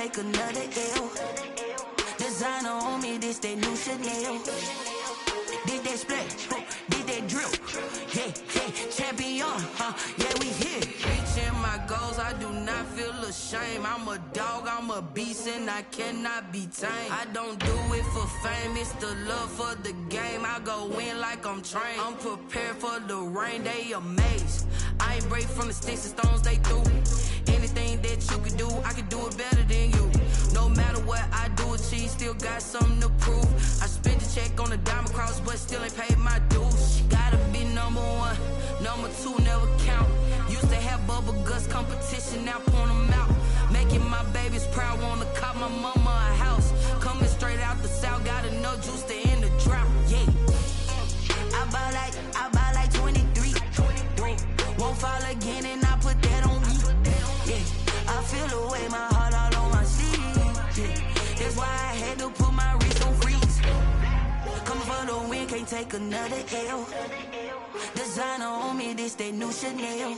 take another L. Designer on me, this that new Chanel. Did that split, did that drill. Yeah, champion, yeah, we here. Reaching my goals, I do not feel ashamed. I'm a dog, I'm a beast, and I cannot be tamed. I don't do it for fame, it's the love for the game. I go in like I'm trained. I'm prepared for the rain, they amazed. I ain't break from the sticks and stones they threw. Anything that you can do, I can do it better than you. No matter what I do, achieve, still got something to prove. I spent the check on the diamond cross, but still ain't paid my dues. Gotta be number one, number two never count. Used to have bubble guts competition, now point them out. Making my babies proud, wanna cop my mama a house. Coming straight out the south, got enough juice to end the drought. Yeah, I buy like 23. Won't fall again, and I put that on me. Yeah, I feel the way, my heart all on my sleeve. Yeah, that's why I had to put my wrist on freeze. Coming for the win, can't take another L. Designer on me, this that new Chanel.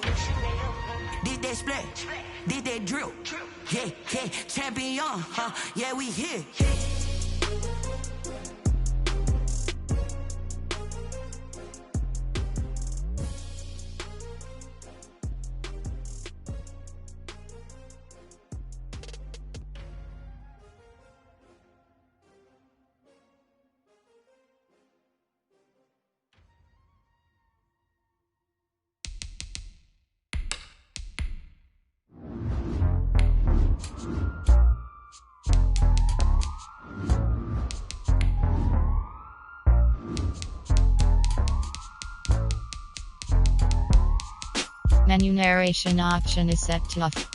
Did that split, did that drill. Yeah, champion, yeah, we here. Menu narration option is set to off.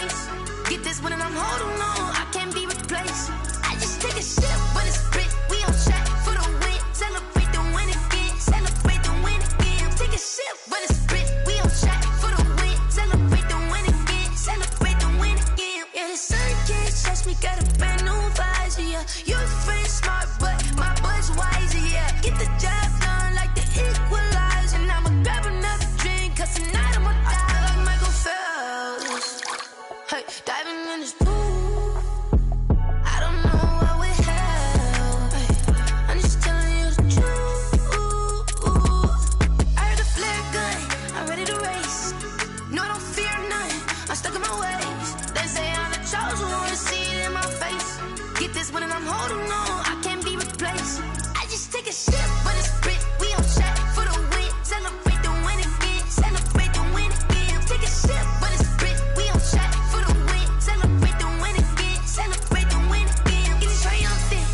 place. Get this when I'm holding on, I can't be replaced. I just take a sip, but it's split. We on track for the win. Celebrate the win again. Celebrate the win again. Take a sip, but it's split. We on track for the win. Celebrate the win again. Celebrate the win again. Yeah, the sun can't touch me. Got a brand new visor. Yeah, your friend smart, but my bud's wiser. Yeah, get the job done like the equalizer. And I'ma grab another drink, 'cause tonight I'ma die like Michael Phelps. Hey, diving in this pool. I don't know what we have. Hey, I'm just telling you the truth. I heard the flare gun, I'm ready to race. No, I don't fear nothing, I'm stuck in my ways. They say I'm the chosen one, see it in my face. Get this when I'm holding on, I can't be replaced. I just take a sip, but it's split. We on track for the win. Celebrate the win again. Celebrate the win again. Take a sip, but it's split. We on track for the win. Celebrate the win again. Celebrate the win again. Get it triumphant.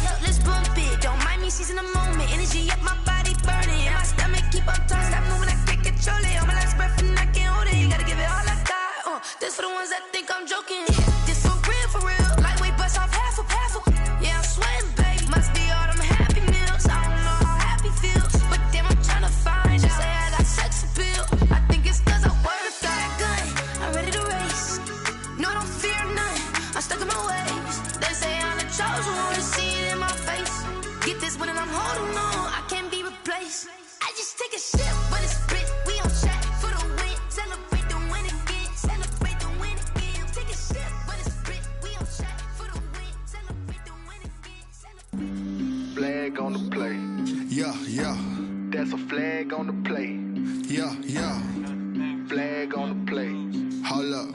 Up, let's bump it. Don't mind me seizing the moment. Energy up, my body burning. And my stomach keep on turning. Stop moving, I can't control it. On my last breath and I can't hold it. You gotta give it all I got. This for the ones that think I'm joking. This for real, for real. Lightweight bust off half a. Yeah, I'm sweating, babe. Must be all them happy meals. I don't know how happy feels, but damn, I'm trying to find you. Say I got sex appeal. I think it's 'cause I wear the fire gun. I'm ready to race. No, I don't fear nothing. I'm stuck in my ways. They say I'm the chosen one, see it in my face. Get this when I'm holding on, I can't be replaced. I just take a sip, but it's split. We on track for the win. Celebrate the win again. Celebrate the win again. Take a sip, but it's split. We on track for the win. Celebrate the win again. Flag on the play. Yeah, yeah. That's a flag on the play. Yeah, yeah. Flag on the play. Hold up.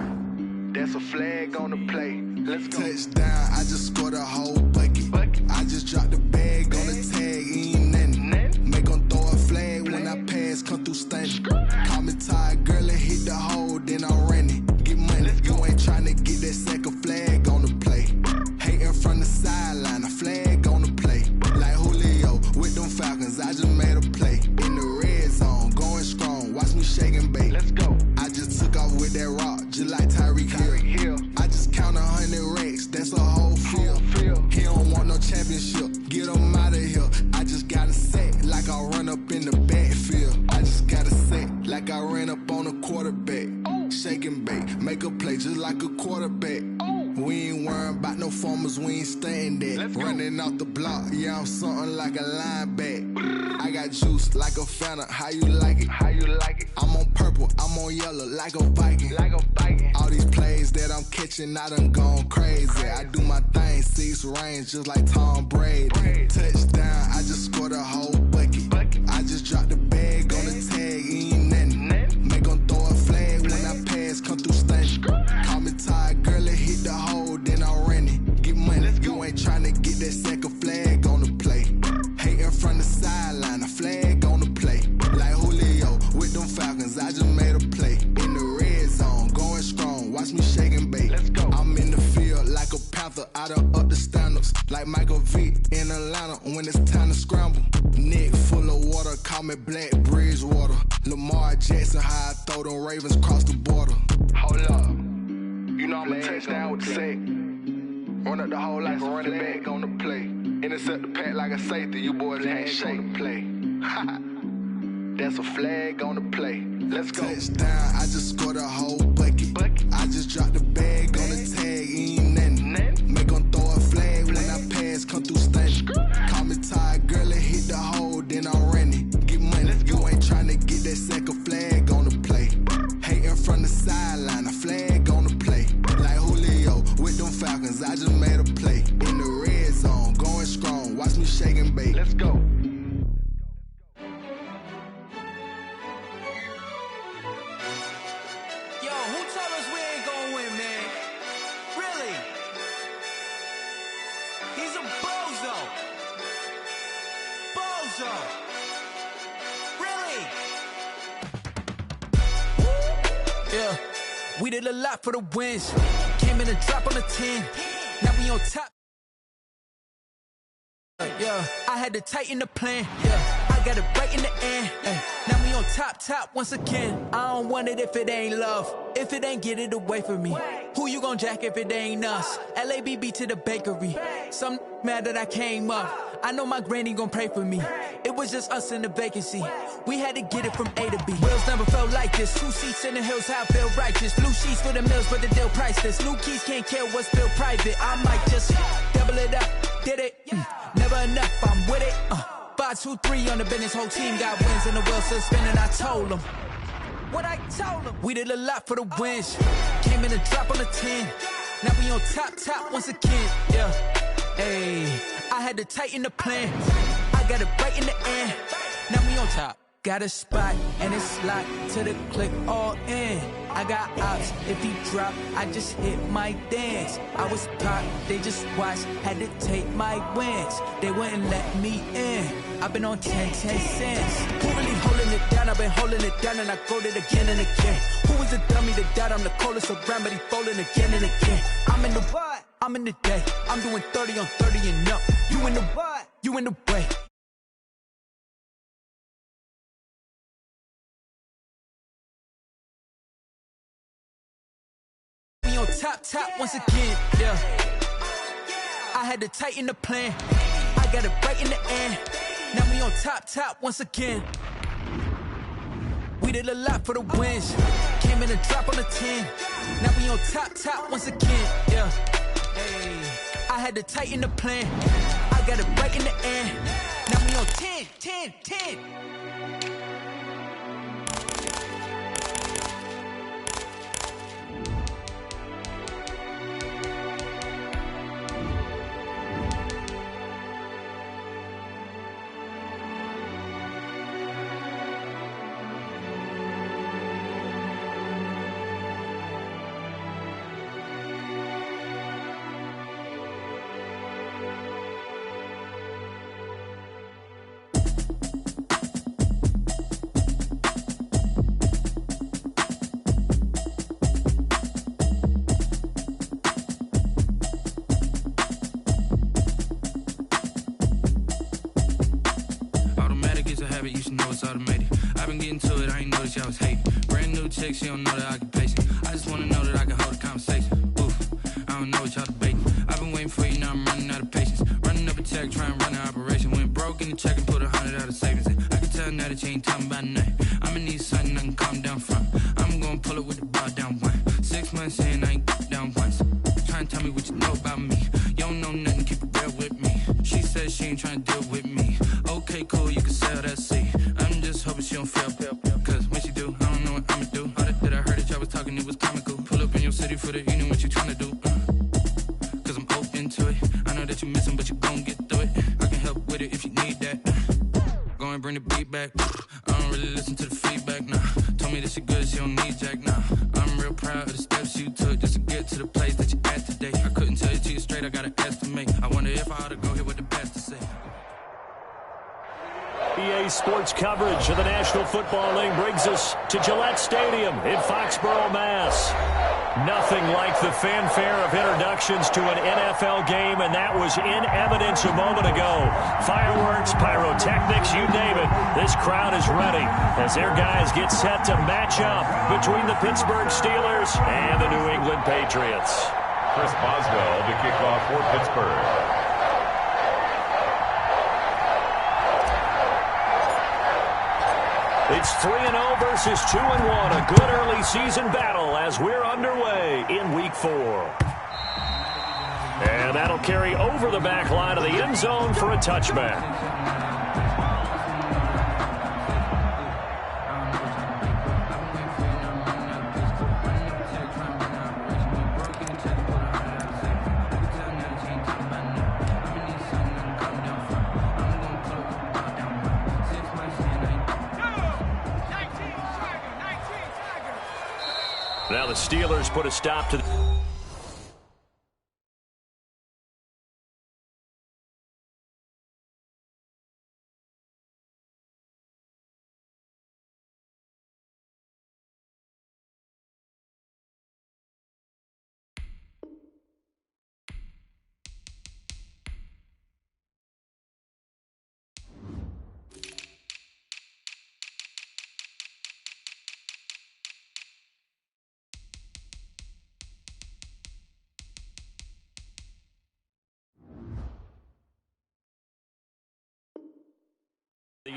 That's a flag on the play. Let's go. Touchdown, I just scored a whole bucket. I just dropped the bag on the tag, ain't nothing. Make 'em throw a flag when I pass, come through stunning. Call me tired, girl, and hit the hole, then I'm running. Get money, you ain't tryna get that second flag on the play. Hating from the sideline, a flag on the play. Like Julio with them Falcons, I just made a play. In the red zone, going strong, watch me shake and bake. Let's go. I just took off with that rock, just like Tyreek Hill. I just count 100 racks, that's a whole field. He don't want no championship, get him out of here. I just gotta set like I run up in the backfield. I just gotta set like I ran up on a quarterback. Shake and bake, make a play just like a quarterback. We ain't worrying about no formers, we ain't staying there. Running off the block, yeah, I'm something like a lineback. I got juice like a Fanta, how you like it? How you like it? I'm on purple, I'm on yellow like a Viking. Like a Viking. All these plays that I'm catching, I done gone crazy. I do my thing, 6 range just like Tom Brady. Touchdown, I just scored a whole bucket. I just dropped the bag on the tag, ain't nothing. Make 'em throw a flag when I pass, come through stunning. Call me tired, girl, and hit the hole, then I'm running. Get money, you ain't tryna get that second flag on the play. Hating from the sideline, a flag on the play. Like Julio with them Falcons, I just made a play. In the red zone, going strong, watch me shake and bake. Let's go. I'm in the field like a Panther, I done up the standards. Like Michael Vick in Atlanta when it's time to scramble. Neck full of water, call me Black Bridgewater. Lamar Jackson, how I throw them Ravens cross the border. Hold up. You know I'm a touchdown with the sack. Run up the hole like a running back on the play. Intercept the pack like a safety. You boys ain't shake the play. That's a flag on the play. Let's go. Touchdown, I just scored a whole bucket. I just dropped the bag on the tag, ain't nothing. Make 'em throw a flag when I pass, come through stunning. Call me tired, girl, and hit the hole, then I'm running. Get money, you ain't tryna get that second flag on the play. Hating from the sideline, a flag on the play. Like Julio with them Falcons, I just made a play. In the red zone, going strong, watch me shake and bake. Let's go. Yo, who told us we ain't gonna win, man? Really? He's a bozo. Bozo. Really? Yeah, we did a lot for the wins. Came in a drop on the 10. Now we on top. Yeah, I had to tighten the plan. Yeah, I got it right in the end. Ay, now we on top once again. I don't want it if it ain't love. If it ain't, get it away from me. Who you gon' jack if it ain't us? LABB to the bakery. Some mad that I came up. I know my granny gon' pray for me. It was just us in the vacancy. We had to get it from A to B. Wheels never felt like this. 2 seats in the hills, how I feel righteous. Blue sheets for the mills, but the deal priceless. New keys can't kill what's still private. I might just double it up. Did it? Never enough, I'm with it. 5, 2, 3 on the business. Whole team got wins and the wheels still spinning. I told them what I told them. We did a lot for the wins. Came in a drop on the 10. Now we on top once again. Yeah. Hey, I had to tighten the plan. I got it right in the end. Now we on top. Got a spot and it's locked to the click all in. I got ops, if he drop, I just hit my dance. I was pop, they just watched, had to take my wins. They wouldn't let me in. I've been on 10 cents. Who really holding it down? I've been holding it down and I go it again and again. Who was the dummy that died? I'm the coldest around, but he folding again and again. I'm in the what? I'm in the day. I'm doing 30 on 30 and up. You in the what? You in the way. On top once again, yeah. I had to tighten the plan. I got it right in the end. Now we on top once again. We did a lot for the wins. Came in a drop on the 10. Now we on top once again, yeah. Hey, I had to tighten the plan. I got it right in the end. Now we on 10. You should know it's automated. I've been getting to it, I ain't noticed y'all was hating. Brand new chick, she don't know the occupation. I just wanna know that I can hold a conversation. Oof, I don't know what y'all debating. I've been waiting for you, now I'm running out of patience. Running up a check, trying to run an operation. Went broke in the check and put 100 out of savings in. I can tell now that you ain't talking about nothing. I'ma need something I can calm down from. I'm gonna pull it with the bar down one. 6 months in, I ain't down once. Trying to tell me what you know about me. You don't know nothing, keep it real with me. She said she ain't trying to deal with me. Okay, cool, you can sell that seat. I'm just hoping she don't fail. Cause when she do, I don't know what I'ma do. All that I heard that y'all was talking, it was comical. Pull up in your city for the evening, what you trying to do? Cause I'm open to it. I know that you missing, but you gon' get through it. I can help with it if you need that. Go and bring the beat back. I don't really listen to the feedback, nah. Told me that she good, she don't need jack, nah. I'm real proud of the steps you took just to get to the place that you at today. I couldn't tell you to you straight, I gotta estimate. I wonder if I ought to go hear what the best to say. EA Sports coverage of the National Football League brings us to Gillette Stadium in Foxborough, Mass. Nothing like the fanfare of introductions to an NFL game, and that was in evidence a moment ago. Fireworks, pyrotechnics, you name it. This crowd is ready as their guys get set to match up between the Pittsburgh Steelers and the New England Patriots. Chris Boswell to kick off for Pittsburgh. It's 3-0 versus 2-1. A good early season battle as we're underway in Week 4. And that'll carry over the back line of the end zone for a touchback. Now the Steelers put a stop to the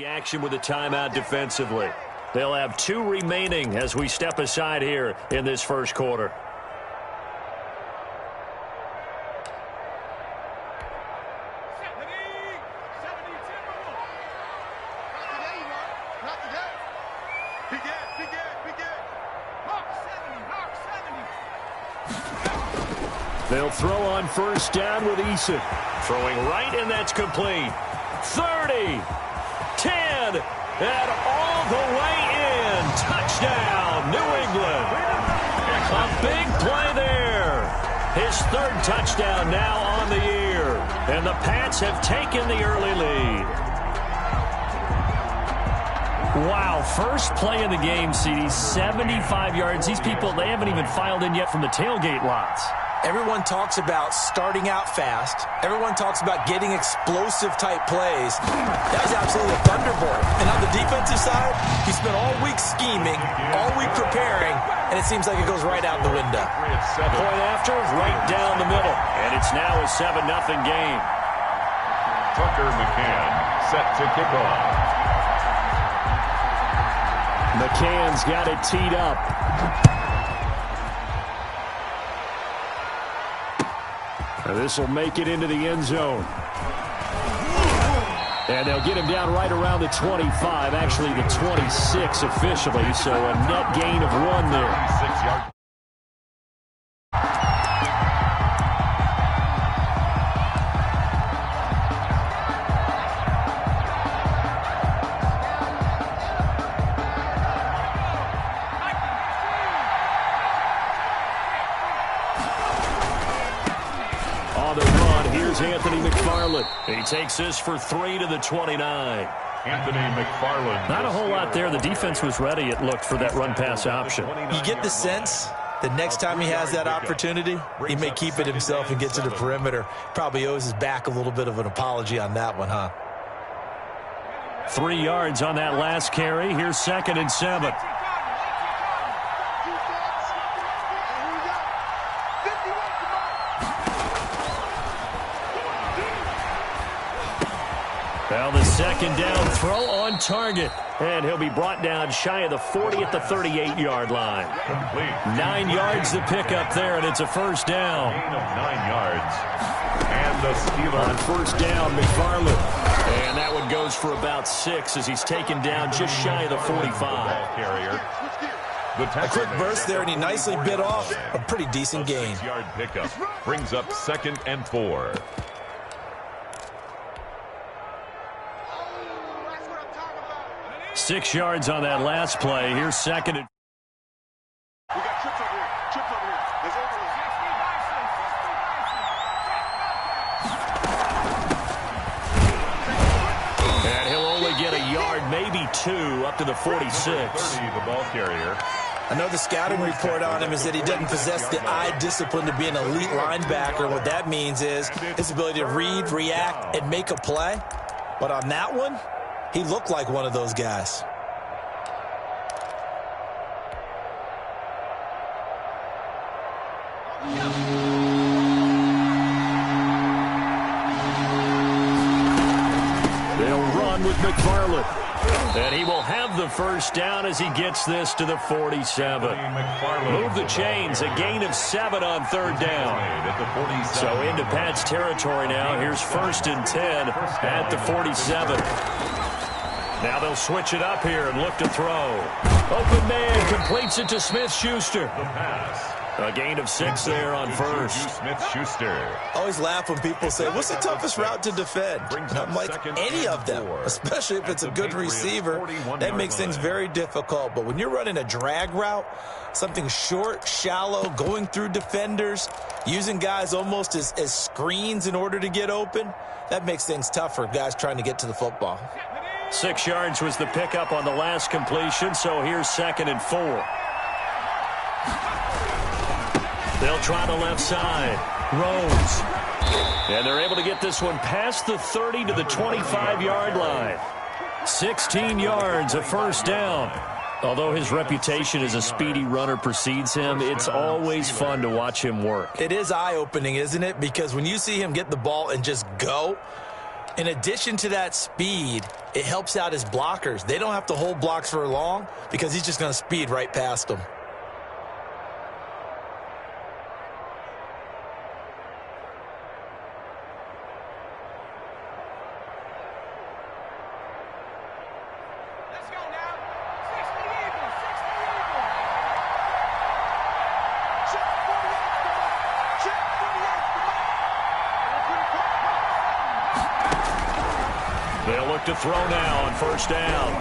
the action with a timeout defensively. They'll have 2 remaining as we step aside here in this first quarter. They'll throw on first down with Eason. Throwing right, and that's complete. 30, 10, and all the way in. Touchdown, New England. A big play there. His 3rd touchdown now on the year. And the Pats have taken the early lead. Wow, first play in the game, CD, 75 yards. These people, they haven't even filed in yet from the tailgate lots. Everyone talks about starting out fast. Everyone talks about getting explosive-type plays. That was absolutely a thunderbolt. And on the defensive side, he spent all week scheming, all week preparing, and it seems like it goes right out the window. Point after, right down the middle. And it's now a 7-0 game. Tucker McCann set to kick off. McCann's got it teed up. This will make it into the end zone. And they'll get him down right around the 25, actually the 26 officially, so a net gain of 1 there. 6-yard. Anthony McFarland. He takes this for 3 to the 29. Anthony McFarland. Not a whole lot there. The defense was ready, it looked, for that run-pass option. You get the sense that next time he has that opportunity, he may keep it himself and get to the perimeter. Probably owes his back a little bit of an apology on that one, huh? 3 yards on that last carry. Here's 2nd and 7. Well, the 2nd down throw on target. And he'll be brought down shy of the 40 at the 38-yard line. 9 yards to pick up there, and it's a first down. Gain of 9 yards. And the Steelers. On first down, McFarland. And that one goes for about 6 as he's taken down just shy of the 45. Carrier. A quick burst there, and he nicely bit off a pretty decent gain. 6-yard pickup brings up 2nd and 4. Six yards on that last play. Here's 2nd and... We got trips over here. Trips over here. There's overload. And he'll only get a yard, maybe 2, up to the 46. 30, the ball carrier. I know the scouting report on him is that he doesn't possess the eye discipline to be an elite linebacker. What that means is his ability to read, react, and make a play. But on that one, he looked like one of those guys. They'll run with McFarland. And he will have the first down as he gets this to the 47. Move the chains. A gain of 7 on 3rd down. So into Pat's territory now. Here's 1st and 10 at the 47. Now they'll switch it up here and look to throw. Open man completes it to Smith-Schuster. The pass. A gain of 6 there on first. Smith-Schuster. Always laugh when people say, what's the toughest route to defend? And I'm like, any of them, especially if it's a good receiver. That makes things very difficult. But when you're running a drag route, something short, shallow, going through defenders, using guys almost as screens in order to get open, that makes things tough for guys trying to get to the football. 6 yards was the pickup on the last completion, so here's 2nd and 4. They'll try the left side. Rose. And they're able to get this one past the 30 to the 25-yard line. 16 yards, a first down. Although his reputation as a speedy runner precedes him, it's always fun to watch him work. It is eye-opening, isn't it? Because when you see him get the ball and just go, In addition to that speed, it helps out his blockers. They don't have to hold blocks for long because he's just going to speed right past them. They'll look to throw now on first down.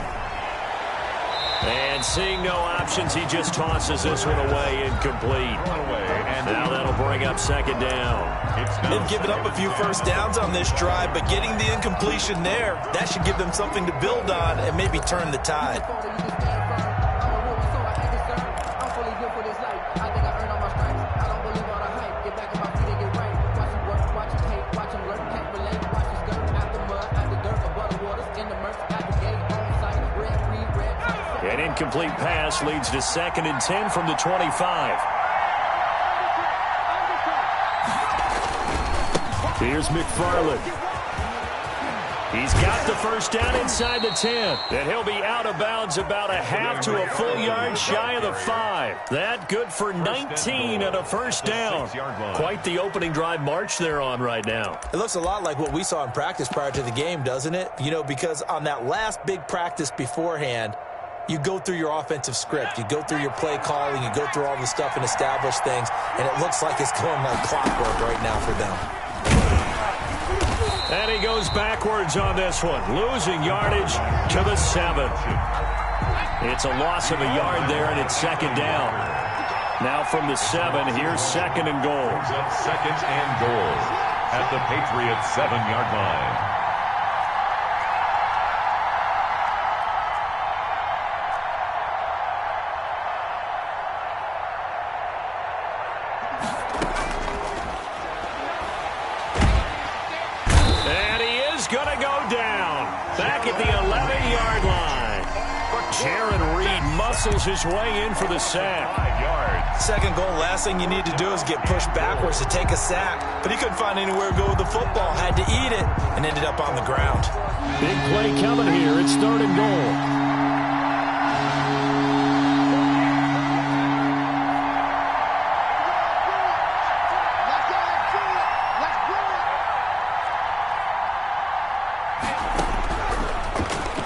And seeing no options, he just tosses this one away, incomplete. Now that'll bring up second down. They've given up a few first downs on this drive, but getting the incompletion there, that should give them something to build on and maybe turn the tide. An incomplete pass leads to 2nd and 10 from the 25. Here's McFarland. He's got the first down inside the 10. And he'll be out of bounds about a half to a full yard shy of the 5. That good for 19 and a first down. Quite the opening drive march they're on right now. It looks a lot like what we saw in practice prior to the game, doesn't it? You know, because on that last big practice beforehand, you go through your offensive script. You go through your play calling. You go through all the stuff and establish things. And it looks like it's going like clockwork right now for them. And he goes backwards on this one, losing yardage to the 7. It's a loss of a yard there, and it's second down. Now from the 7, here's 2nd and goal. Second and goal at the Patriots' 7-yard line. Muscles his way in for the sack. 5 yards. Second goal, last thing you need to do is get pushed backwards to take a sack. But he couldn't find anywhere to go with the football. Had to eat it and ended up on the ground. Big play coming here. It's 3rd and goal.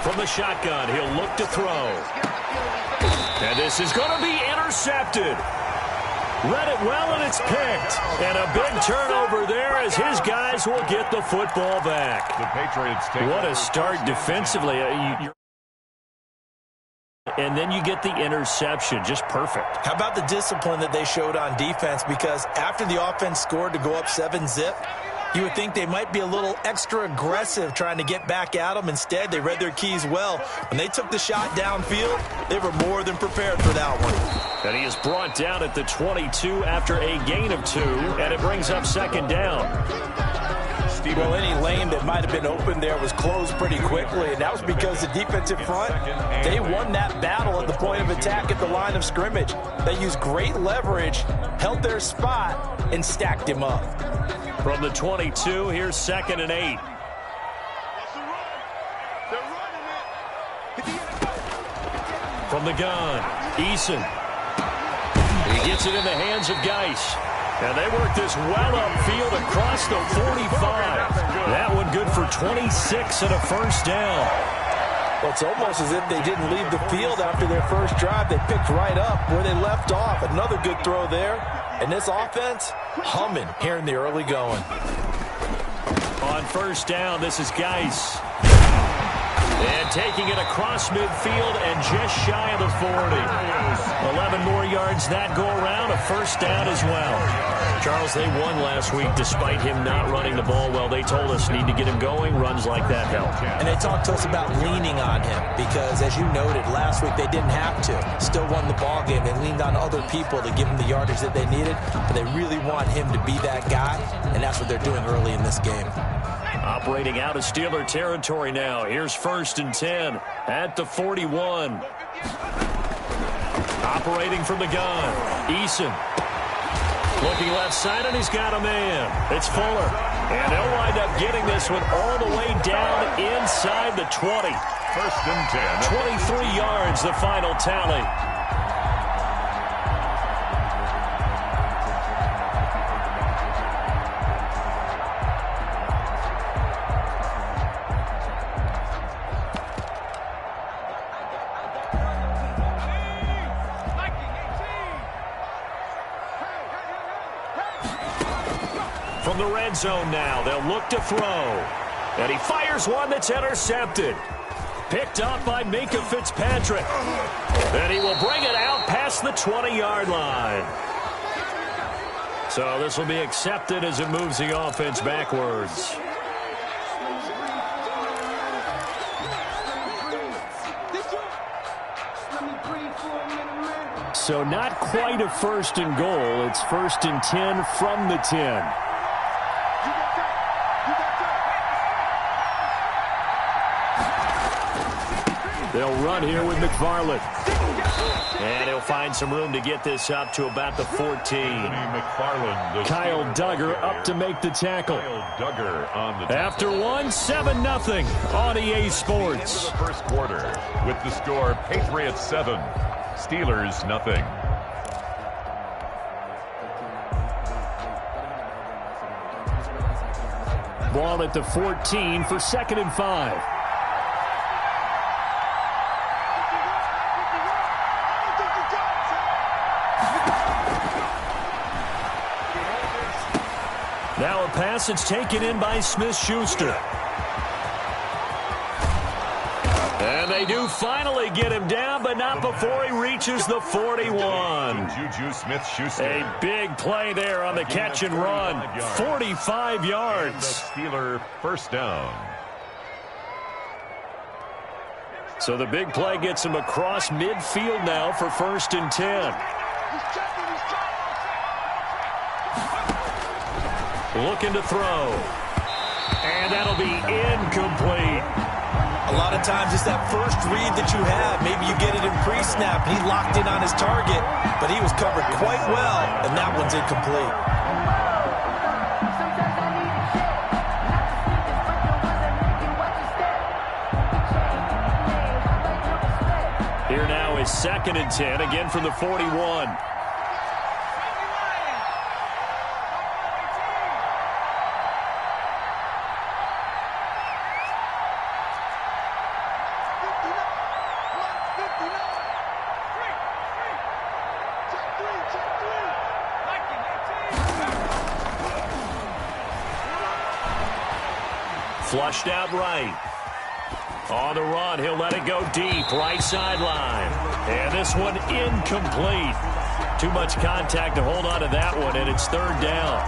From the shotgun, he'll look to throw. And this is going to be intercepted. Read it well, and it's picked. And a big turnover there as his guys will get the football back. The Patriots take what a start defensively. And then you get the interception. Just perfect. How about the discipline that they showed on defense? Because after the offense scored to go up 7-zip, you would think they might be a little extra aggressive trying to get back at them. Instead, they read their keys well. When they took the shot downfield, they were more than prepared for that one. And he is brought down at the 22 after a gain of 2, and it brings up second down. Well, any lane that might have been open there was closed pretty quickly, and that was because the defensive front, they won that battle at the point of attack at the line of scrimmage. They used great leverage, held their spot, and stacked him up. From the 22, here's 2nd and 8. From the gun, Eason. He gets it in the hands of Geis. And they work this well upfield across the 45. That one good for 26 and a first down. Well, it's almost as if they didn't leave the field after their first drive. They picked right up where they left off. Another good throw there. And this offense, humming here in the early going. On first down, this is Geis. And taking it across midfield and just shy of the 40. 11 more yards that go around, a first down as well. Charles, they won last week despite him not running the ball well. They told us need to get him going. Runs like that help. And they talked to us about leaning on him because, as you noted, last week they didn't have to. Still won the ball game. They leaned on other people to give him the yardage that they needed, but they really want him to be that guy, and that's what they're doing early in this game. Operating out of Steeler territory now. Here's 1st and 10 at the 41. Operating from the gun, Eason. Looking left side, and he's got a man. It's Fuller. And they'll wind up getting this one all the way down inside the 20. First and 10. 23 yards, the final tally. From the red zone now, they'll look to throw. And he fires one that's intercepted. Picked up by Minkah Fitzpatrick. And he will bring it out past the 20-yard line. So this will be accepted as it moves the offense backwards. So not quite a first and goal. It's first and 10 from the 10. They'll run here with McFarland. And he'll find some room to get this up to about the 14. Kyle Duggar up to make the tackle. After one, 7-0 on EA Sports. The first quarter with the score Patriots 7, Steelers 0. Ball at the 14 for 2nd and 5. Now a pass that's taken in by Smith-Schuster. And they do finally get him down, but not before he reaches the 41. Juju Smith-Schuster. A big play there on the catch and run. 45 yards. Steeler first down. So the big play gets him across midfield now for 1st and 10. Looking to throw. And that'll be incomplete. A lot of times it's that first read that you have. Maybe you get it in pre-snap. He locked in on his target, but he was covered quite well, and that one's incomplete. Here now is 2nd and 10, again from the 41. Flushed out right. On the run, he'll let it go deep, right sideline. And this one incomplete. Too much contact to hold on to that one, and it's 3rd down.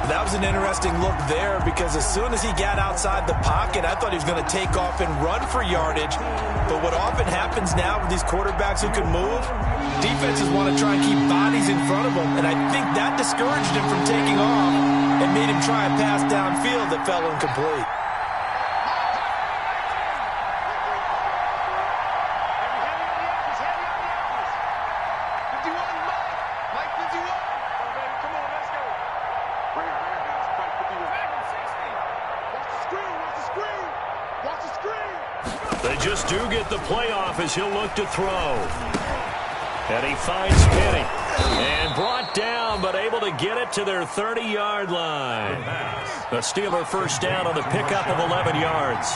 That was an interesting look there because as soon as he got outside the pocket, I thought he was going to take off and run for yardage. But what often happens now with these quarterbacks who can move, defenses want to try and keep bodies in front of them, and I think that discouraged him from taking off and made him try a pass downfield that fell incomplete. They just do get the playoff as he'll look to throw. And he finds Penny. And brought down, but able to get it to their 30-yard line. The Steeler first down on the pickup of 11 yards.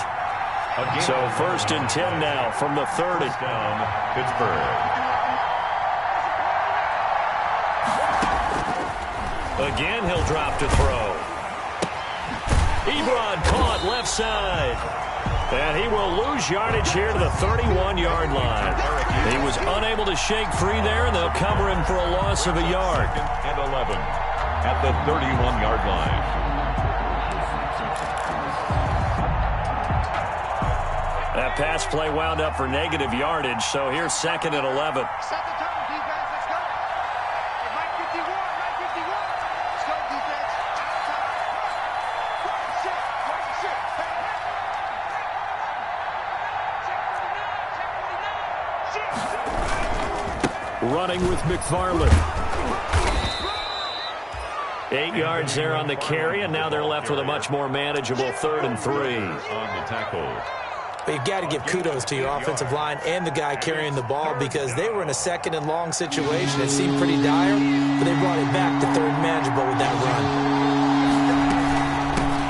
So 1st and 10 now from the 30. Down Pittsburgh. Again, he'll drop to throw. Ebron caught left side. And he will lose yardage here to the 31-yard line. He was unable to shake free there, and they'll cover him for a loss of a yard. And 11 at the 31-yard line. That pass play wound up for negative yardage, so here's 2nd and 11. Running with McFarland. 8 yards there on the carry, and now they're left with a much more manageable 3rd and 3. On the tackle. But you've got to give kudos to your offensive line and the guy carrying the ball because they were in a 2nd and long situation. It seemed pretty dire, but they brought it back to 3rd and manageable with that run.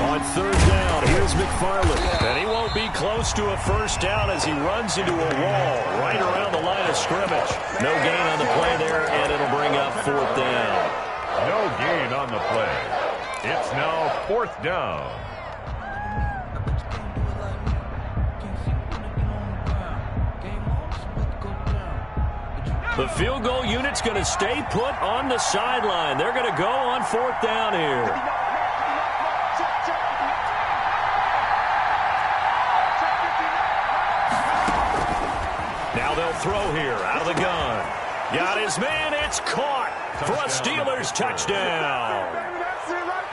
On 3rd down, here's McFarland. And he won't be close to a 1st down as he runs into a wall right around the line of scrimmage. No gain on the play there, and it'll bring up 4th down. No gain on the play. It's now 4th down. The field goal unit's going to stay put on the sideline. They're going to go on 4th down here. Now they'll throw here out of the gun. Got his man. It's caught for a Steelers touchdown.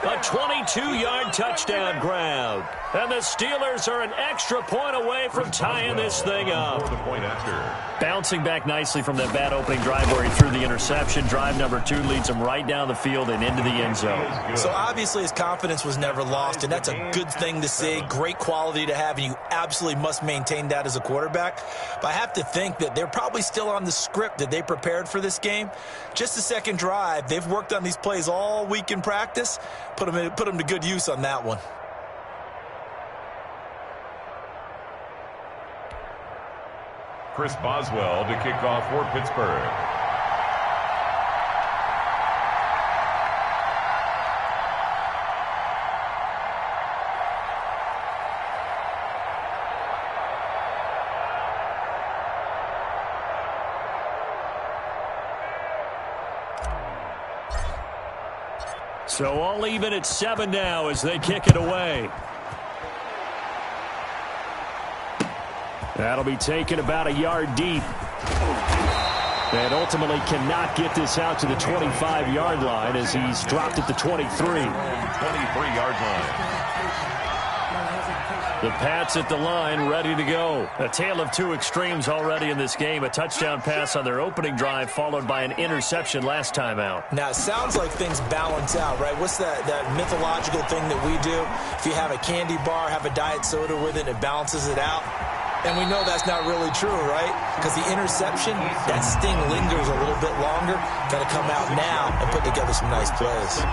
A 22-yard touchdown grab. And the Steelers are an extra point away from tying this thing up. Bouncing back nicely from that bad opening drive where he threw the interception. Drive number 2 leads him right down the field and into the end zone. So obviously his confidence was never lost, and that's a good thing to see. Great quality to have, and you absolutely must maintain that as a quarterback. But I have to think that they're probably still on the script that they prepared for this game. Just the 2nd drive. They've worked on these plays all week in practice. Put them to good use on that one. Chris Boswell to kick off for Pittsburgh. So all even at 7 now as they kick it away. That'll be taken about a yard deep. And ultimately cannot get this out to the 25-yard line as he's dropped at the 23. 23-yard line. The Pats at the line, ready to go. A tale of 2 extremes already in this game. A touchdown pass on their opening drive, followed by an interception last time out. Now, it sounds like things balance out, right? What's that mythological thing that we do? If you have a candy bar, have a diet soda with it, it balances it out. And we know that's not really true, right? Because the interception, that sting lingers a little bit longer. Got to come out now and put together some nice plays.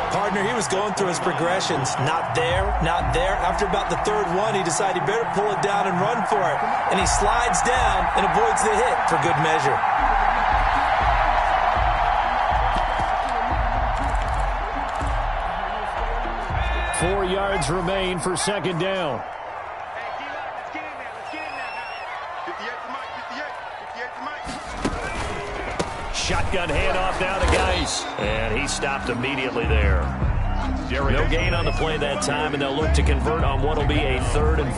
Partner, he was going through his progressions. Not there, not there. After about the 3rd one, he decided he better pull it down and run for it. And he slides down and avoids the hit for good measure. Four yards remain for 2nd down. Shotgun handoff now to Geis. And he stopped immediately there. No gain on the play that time, and they'll look to convert on what will be a 3rd and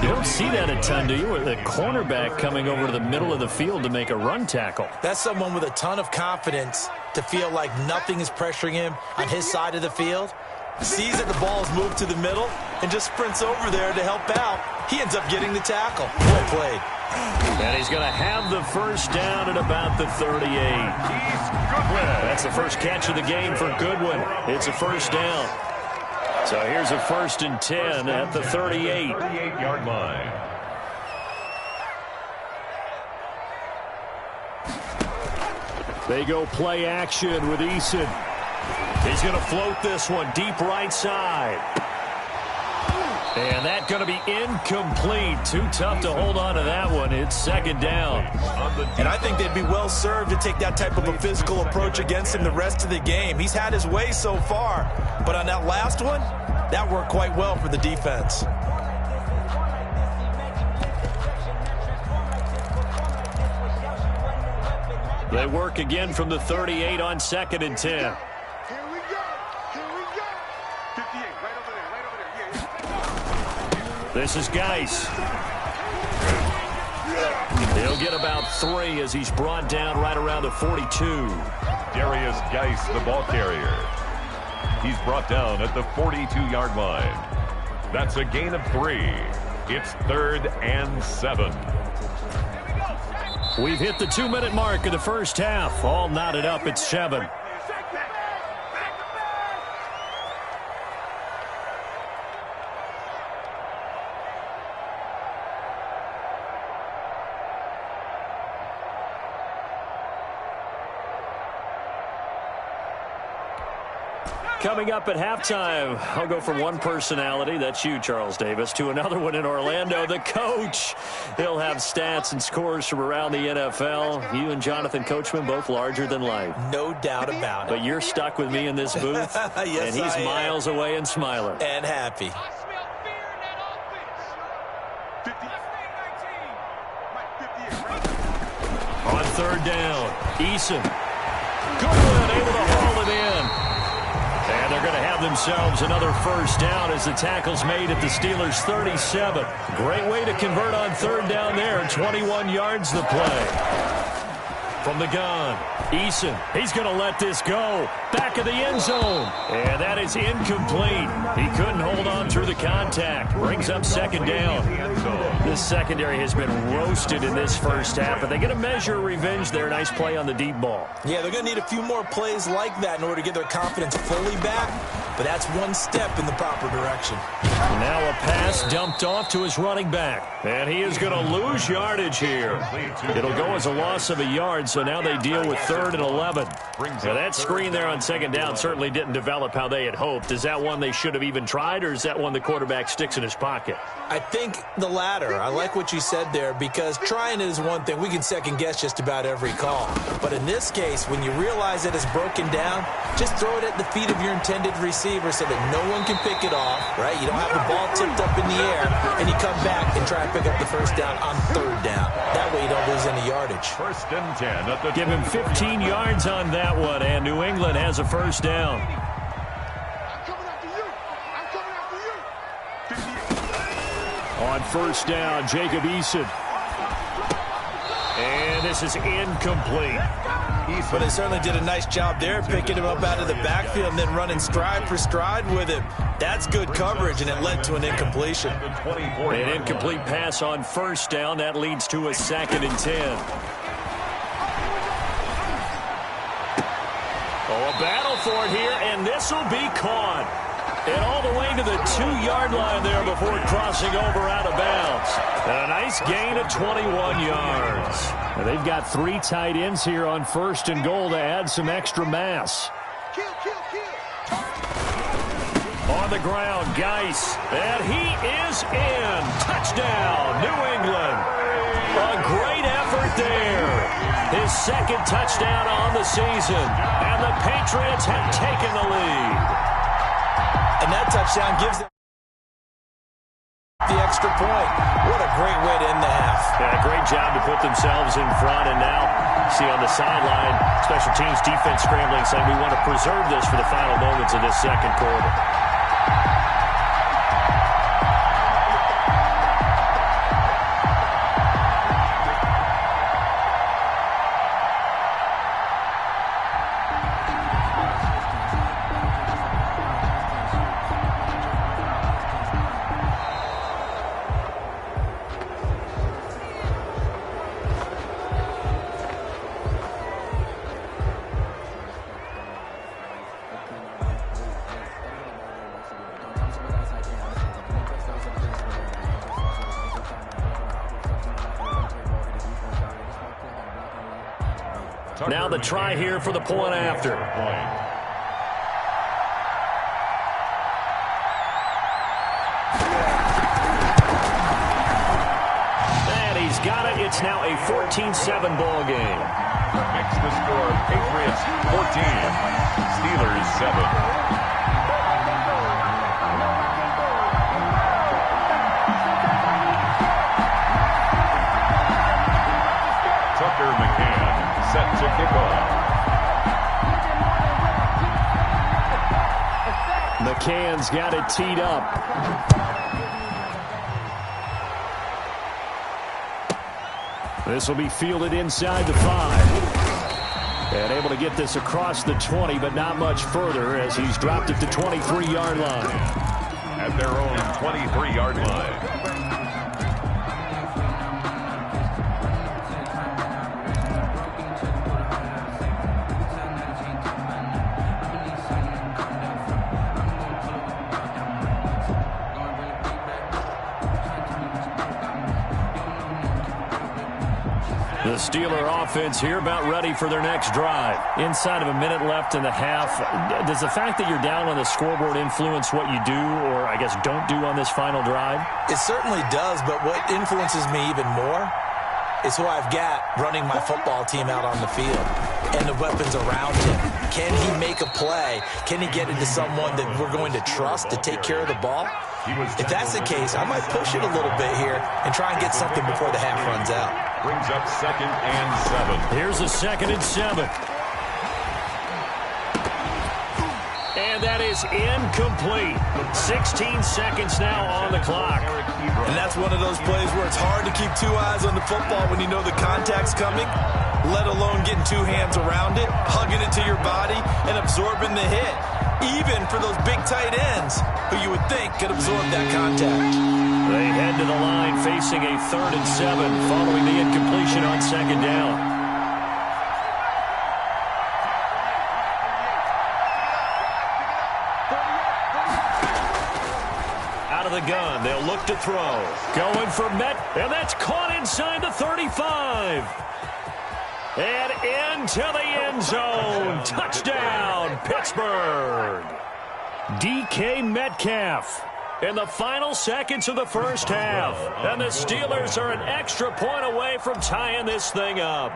4. You don't see that a ton, do you? With a cornerback coming over to the middle of the field to make a run tackle. That's someone with a ton of confidence to feel like nothing is pressuring him on his side of the field. Sees that the ball is moved to the middle and just sprints over there to help out. He ends up getting the tackle. Well played. And he's going to have the 1st down at about the 38. That's the first catch of the game for Goodwin. It's a 1st down. So here's a 1st and 10 at the 38. 38-yard line. They go play action with Eason. He's going to float this one deep right side. And that's going to be incomplete. Too tough to hold on to that one. It's 2nd down. And I think they'd be well served to take that type of a physical approach against him the rest of the game. He's had his way so far. But on that last one, that worked quite well for the defense. They work again from the 38 on 2nd and 10. This is Geis. He'll get about 3 as he's brought down right around the 42. Darius Geis, the ball carrier. He's brought down at the 42-yard line. That's a gain of 3. It's 3rd and 7. We've hit the 2-minute mark of the first half. All knotted up at 7. Coming up at halftime, I'll go from one personality, that's you, Charles Davis, to another one in Orlando, the coach. He'll have stats and scores from around the NFL. You and Jonathan Coachman, both larger than life. No doubt about it. But you're stuck with me in this booth, yes, and he's miles away and smiling. And happy. On third down, Eason. Good, able to haul it in. And they're going to have themselves another first down as the tackle's made at the Steelers' 37. Great way to convert on third down there. 21 yards the play. From the gun, Eason, he's going to let this go. Back of the end zone. And that is incomplete. He couldn't hold on through the contact. Brings up second down. This secondary has been roasted in this first half, but they're going to measure revenge there. Nice play on the deep ball. Yeah, they're going to need a few more plays like that in order to get their confidence fully back, but that's one step in the proper direction. Now a pass dumped off to his running back, and he is going to lose yardage here. It'll go as a loss of a yard, so now they deal with 3rd and 11. Now that screen there on second down certainly didn't develop how they had hoped. Is that one they should have even tried, or is that one the quarterback sticks in his pocket? I think the latter. I like what you said there, because trying it is one thing. We can second guess just about every call. But in this case, when you realize that it's broken down, just throw it at the feet of your intended receiver so that no one can pick it off, right? You don't have the ball tipped up in the air, and you come back and try to pick up the first down on third down. That way you don't lose any yardage. 1st and 10 at the Give him 15 yards on that one, and New England has a first down. On first down, Jacob Eason. And this is incomplete. But they certainly did a nice job there, picking him up out of the backfield and then running stride for stride with him. That's good coverage, and it led to an incompletion. An incomplete pass on first down. That leads to a 2nd and 10. Oh, a battle for it here, and this will be caught. And all the way to the 2-yard line there before crossing over out of bounds. And a nice gain of 21 yards. Now they've got 3 tight ends here on 1st and goal to add some extra mass. On the ground, Geis. And he is in. Touchdown, New England. A great effort there. His 2nd touchdown on the season. And the Patriots have taken the lead. And that touchdown gives them the extra point. What a great way to end the half. Yeah, great job to put themselves in front. And now, see on the sideline, special teams defense scrambling, saying we want to preserve this for the final moments of this 2nd quarter. Now the try here for the point after. And he's got it. It's now a 14-7 ball game. Makes the score Patriots 14, Steelers 7. Set to kick off. McCann's got it teed up. This will be fielded inside the 5. And able to get this across the 20, but not much further as he's dropped it to 23-yard line. At their own 23-yard line. The The Steeler offense here about ready for their next drive. Inside of a minute left in the half, does the fact that you're down on the scoreboard influence what you do, or I guess don't do on this final drive? It certainly does, but what influences me even more is who I've got running my football team out on the field and the weapons around him. Can he make a play? Can he get into someone that we're going to trust to take care of the ball? If that's the case, I might push it a little bit here and try and get something before the half runs out. Brings up 2nd and 7. Here's a 2nd and 7. And that is incomplete. 16 seconds now on the clock. And that's one of those plays where it's hard to keep two eyes on the football when you know the contact's coming, let alone getting two hands around it, hugging it to your body, and absorbing the hit. Even for those big tight ends who you would think could absorb that contact. They head to the line facing a 3rd and 7 following the incompletion on 2nd down. Out of the gun, they'll look to throw. Going for Met, and that's caught inside the 35. And into the end zone. Touchdown, Pittsburgh. DK Metcalf in the final seconds of the first half. And the Steelers are an extra point away from tying this thing up.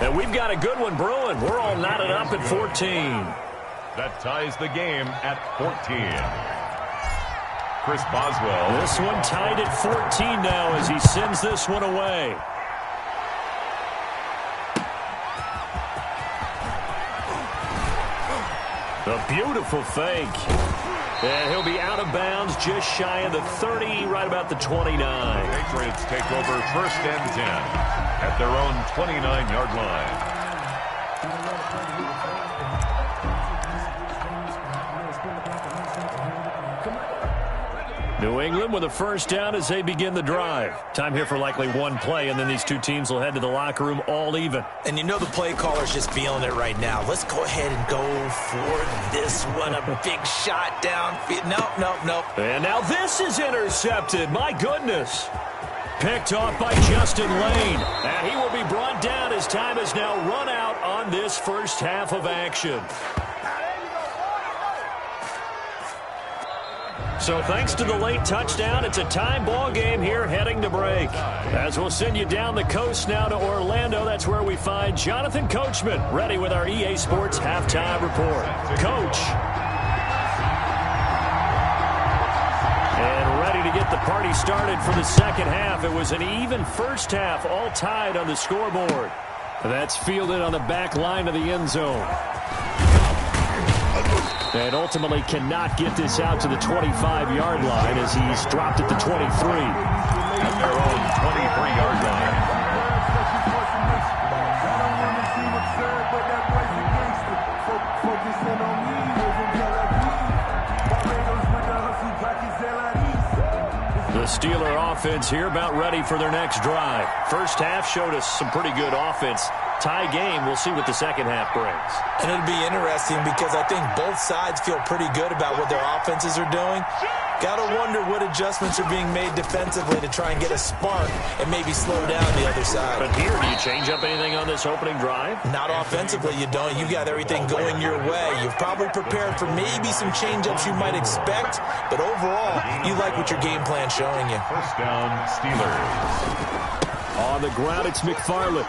And we've got a good one brewing. We're all knotted up at 14. That ties the game at 14. Chris Boswell. This one tied at 14 now as he sends this one away. A beautiful fake. And he'll be out of bounds just shy of the 30, right about the 29. The Patriots take over 1st and 10 at their own 29-yard line. New England with a 1st down as they begin the drive. Time here for likely one play, and then these two teams will head to the locker room all even. And you know the play caller's just feeling it right now. Let's go ahead and go for this one. A big shot downfield. Nope. And now this is intercepted. My goodness. Picked off by Justin Lane. And he will be brought down as time has now run out on this first half of action. So thanks to the late touchdown, it's a time ball game here heading to break. As we'll send you down the coast now to Orlando, that's where we find Jonathan Coachman ready with our EA Sports halftime report. Coach. And ready to get the party started for the second half. It was an even first half, all tied on the scoreboard. That's fielded on the back line of the end zone. And ultimately cannot get this out to the 25-yard line as he's dropped at the 23. At their own 23-yard line. The Steeler offense here about ready for their next drive. First half showed us some pretty good offense. Tie game, we'll see what the second half brings. And it'll be interesting because I think both sides feel pretty good about what their offenses are doing. Got to wonder what adjustments are being made defensively to try and get a spark and maybe slow down the other side. But here, do you change up anything on this opening drive? Not offensively, you don't. You got everything going your way. You've probably prepared for maybe some change-ups you might expect, but overall, you like what your game plan's showing you. 1st down, Steelers. On the ground, it's McFarland.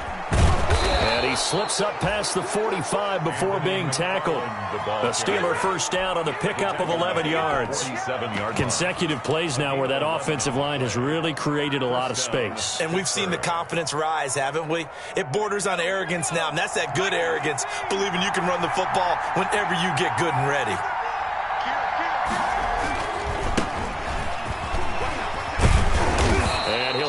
And he slips up past the 45 before being tackled. The Steeler 1st down on the pickup of 11 yards. Consecutive plays now where that offensive line has really created a lot of space. And we've seen the confidence rise, haven't we? It borders on arrogance now, and that's that good arrogance, believing you can run the football whenever you get good and ready.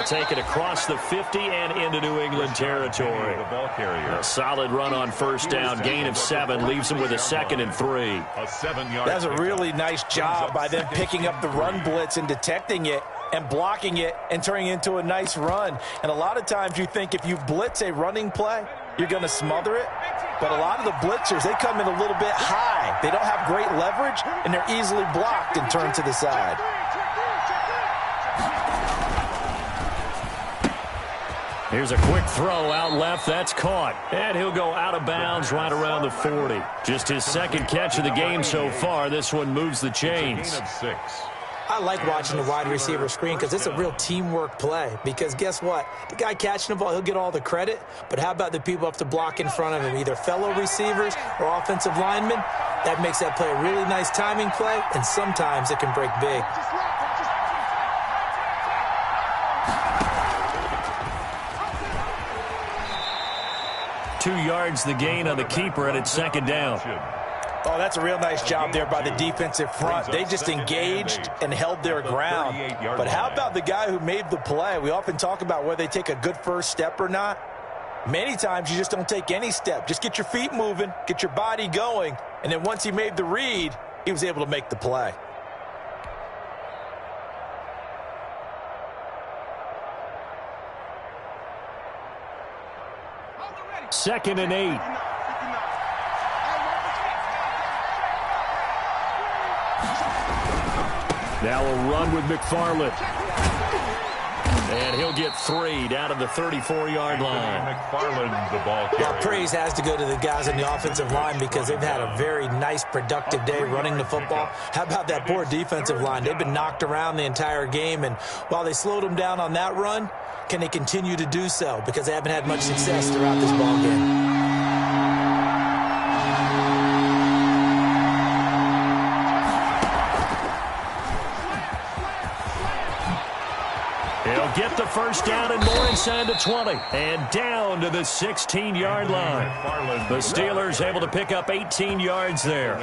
Take it across the 50 and into New England territory. A solid run on 1st down, gain of 7, leaves him with a 2nd and 3. A 7-yard. That's a really nice job by them picking up the run blitz and detecting it and blocking it and turning it into a nice run. And a lot of times you think if you blitz a running play, you're going to smother it. But a lot of the blitzers, they come in a little bit high. They don't have great leverage, and they're easily blocked and turned to the side. Here's a quick throw out left. That's caught. And he'll go out of bounds right around the 40. Just his second catch of the game so far. This one moves the chains. Gain of 6. I like watching the wide receiver screen because it's a real teamwork play. Because guess what? The guy catching the ball, he'll get all the credit. But how about the people up to block in front of him, either fellow receivers or offensive linemen? That makes that play a really nice timing play, and sometimes it can break big. Two yards the gain on the keeper, and it's second down. Oh, that's a real nice job there by the defensive front. They just engaged and held their ground. But how about the guy who made the play? We often talk about whether they take a good first step or not. Many times you just don't take any step. Just get your feet moving, get your body going, and then once he made the read, he was able to make the play. Second and 8. Now a run with McFarland. And he'll get 3 down to the 34-yard line. McFarland, the ball carrier. Well, praise has to go to the guys on the offensive line because they've had a very nice, productive day running the football. How about that poor defensive line? They've been knocked around the entire game, and while they slowed them down on that run, can they continue to do so? Because they haven't had much success throughout this ball game. He'll get the first down and more inside the 20. And down to the 16-yard line. The Steelers able to pick up 18 yards there.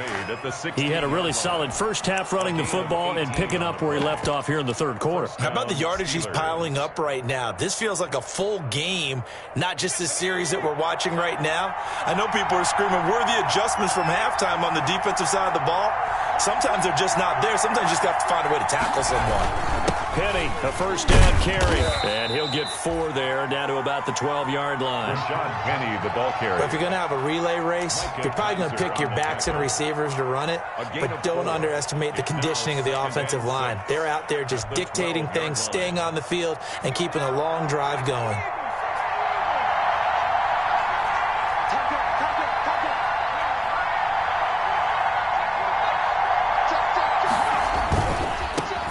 He had a really solid first half running the football and picking up where he left off here in the third quarter. How about the yardage he's piling up right now? This feels like a full game, not just this series that we're watching right now. I know people are screaming, where are the adjustments from halftime on the defensive side of the ball? Sometimes they're just not there. Sometimes you just have to find a way to tackle someone. Penny, a first down carry. And he'll get 4 there, down to about the 12-yard line. John Penny, the ball carrier. But if you're going to have a relay race, you're probably going to pick your backs and receivers to run it, but don't underestimate the conditioning of the offensive line. They're out there just dictating things, staying on the field, and keeping a long drive going.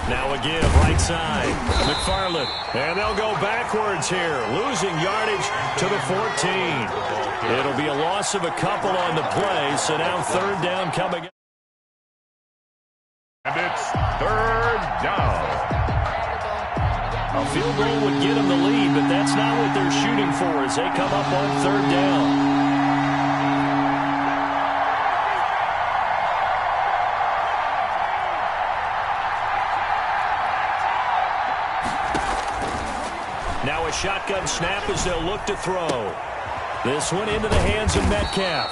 Now a give, right side. McFarland. And they'll go backwards here, losing yardage to the 14. It'll be a loss of a couple on the play, so now third down coming. And it's third down. A field goal would get them the lead, but that's not what they're shooting for as they come up on third down. Now a shotgun snap as they'll look to throw. This one into the hands of Metcalf.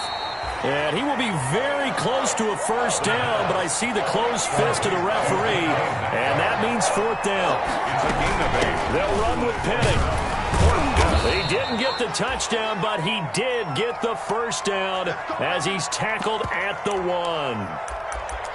And he will be very close to a first down, but I see the closed fist of the referee, and that means fourth down. They'll run with Penny. He didn't get the touchdown, but he did get the first down as he's tackled at the 1.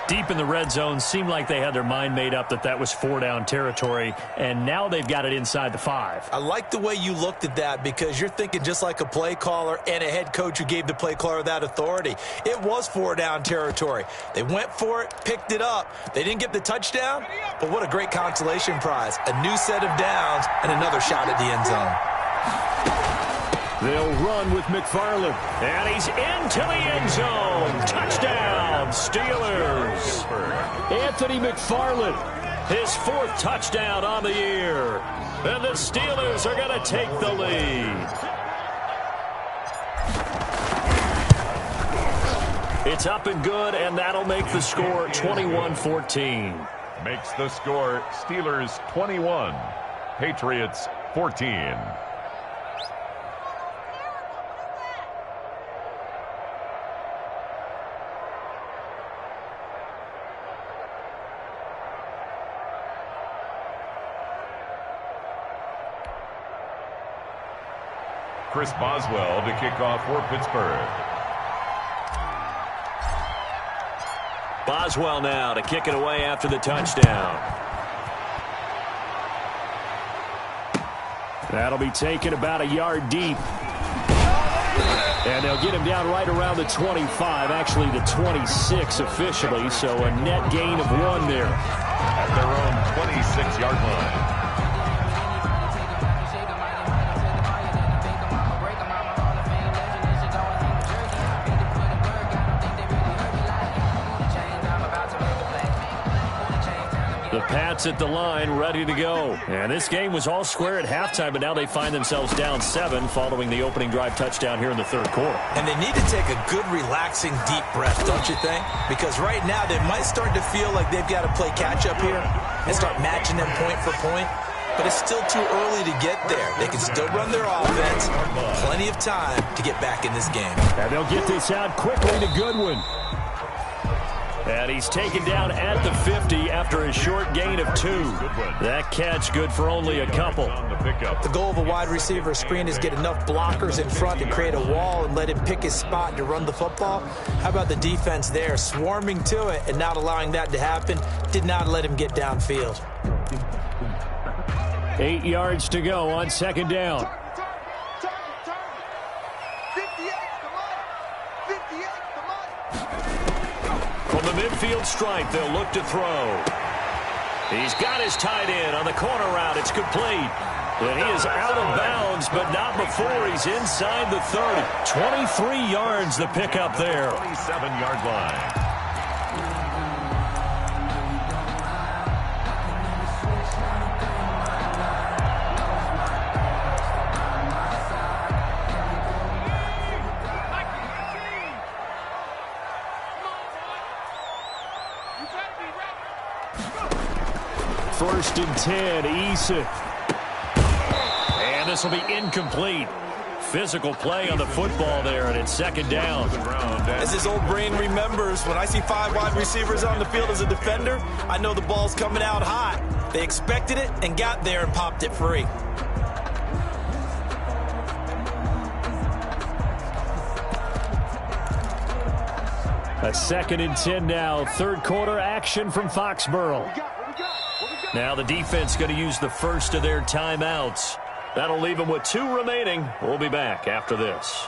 Deep in the red zone, seemed like they had their mind made up that that was 4-down territory, and now they've got it inside the 5. I like the way you looked at that because you're thinking just like a play caller and a head coach who gave the play caller that authority. It was 4-down territory. They went for it, picked it up. They didn't get the touchdown, but what a great consolation prize. A new set of downs and another shot at the end zone. They'll run with McFarland, and he's into the end zone. Touchdown, Steelers. Anthony McFarland, his 4th touchdown on the year. And the Steelers are going to take the lead. It's up and good, and that'll make the score 21-14. Makes the score Steelers 21, Patriots 14. Chris Boswell to kick off for Pittsburgh. Boswell now to kick it away after the touchdown. That'll be taken about a yard deep. And they'll get him down right around the 25, actually the 26 officially, so a net gain of 1 there. At their own 26-yard line. The Pats at the line, ready to go. And this game was all square at halftime, but now they find themselves down 7 following the opening drive touchdown here in the third quarter. And they need to take a good, relaxing, deep breath, don't you think? Because right now they might start to feel like they've got to play catch-up here and start matching them point for point. But it's still too early to get there. They can still run their offense. Plenty of time to get back in this game. And they'll get this out quickly to Goodwin. And he's taken down at the 50 after a short gain of 2. That catch good for only a couple. The goal of a wide receiver screen is get enough blockers in front to create a wall and let him pick his spot to run the football. How about the defense there, swarming to it and not allowing that to happen? Did not let him get downfield. 8 yards to go on second down. From the midfield stripe, they'll look to throw. He's got his tight end on the corner route. It's complete. And he is out of bounds, but not before he's inside the 30. 23 yards the pickup there. 27-yard line. First and 10, Eason. And this will be incomplete. Physical play on the football there, and it's second down. As his old brain remembers, when I see 5 wide receivers on the field as a defender, I know the ball's coming out hot. They expected it and got there and popped it free. A second and 10 now. Third quarter action from Foxborough. Now the defense going to use the first of their timeouts. That'll leave them with 2 remaining. We'll be back after this.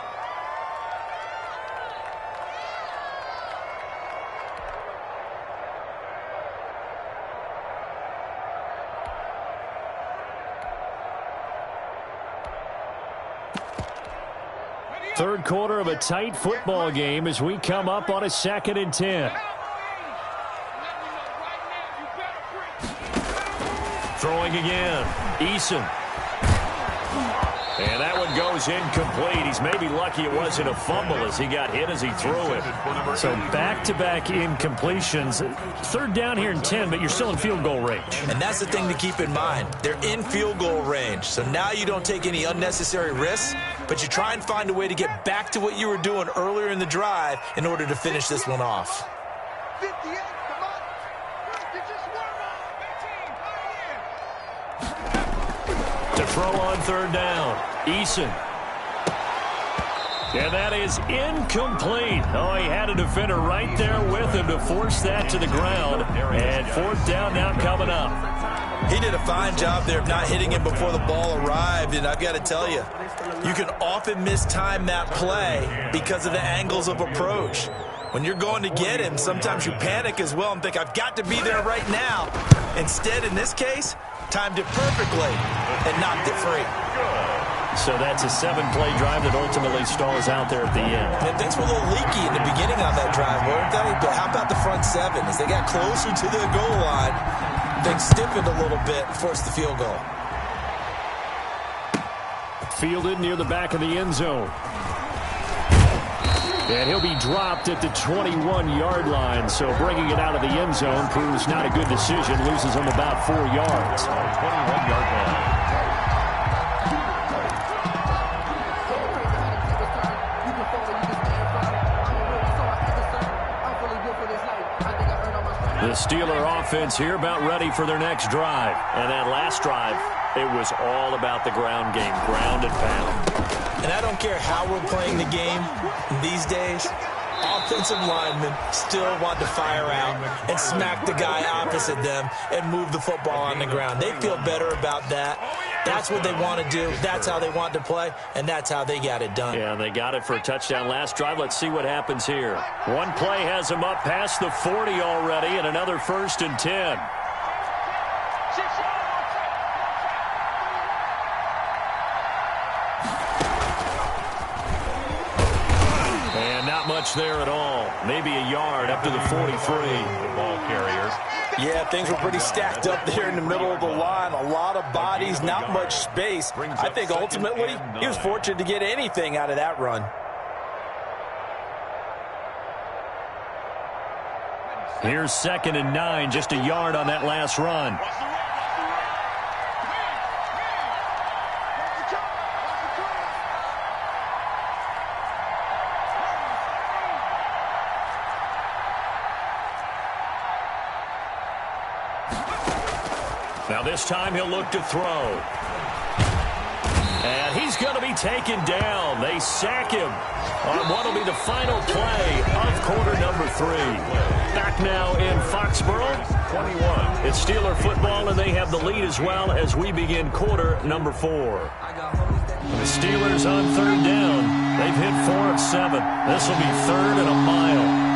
Third quarter of a tight football game as we come up on a second and 10. Throwing again. Eason. And that one goes incomplete. He's maybe lucky it wasn't a fumble as he got hit as he threw it. So back-to-back incompletions. Third down here in 10, but you're still in field goal range. And that's the thing to keep in mind. They're in field goal range. So now you don't take any unnecessary risks, but you try and find a way to get back to what you were doing earlier in the drive in order to finish this one off. 58, come on. To throw on third down, Eason. And that is incomplete. Oh, he had a defender right there with him to force that to the ground. And fourth down now coming up. He did a fine job there of not hitting him before the ball arrived, and I've got to tell you, you can often mistime that play because of the angles of approach. When you're going to get him, sometimes you panic as well and think, I've got to be there right now. Instead, in this case, timed it perfectly and knocked it free. So that's a 7-play drive that ultimately stalls out there at the end. And things were a little leaky in the beginning on that drive, weren't they? But how about the front 7? As they got closer to the goal line, things stiffened a little bit and forced the field goal. Fielded near the back of the end zone. And he'll be dropped at the 21-yard line. So bringing it out of the end zone proves not a good decision. Loses him about 4 yards. 21-yard line. The Steeler offense here about ready for their next drive. And that last drive, it was all about the ground game, ground and pound. And I don't care how we're playing the game these days, offensive linemen still want to fire out and smack the guy opposite them and move the football on the ground. They feel better about that. That's what they want to do. That's how they want to play, and that's how they got it done. Yeah, they got it for a touchdown last drive. Let's see what happens here. One play has them up past the 40 already, and another 1st and 10. And not much there at all. Maybe a yard up to the 43. The ball carriers. Yeah, things were pretty stacked up there in the middle of the line. A lot of bodies, not much space. I think ultimately he was fortunate to get anything out of that run. Here's 2nd and 9, just a yard on that last run. Now this time he'll look to throw. And he's going to be taken down. They sack him on what will be the final play of quarter number 3. Back now in Foxborough. 21. It's Steeler football, and they have the lead as well as we begin quarter number 4. The Steelers on 3rd down. They've hit 4 of 7. This will be 3rd and a mile.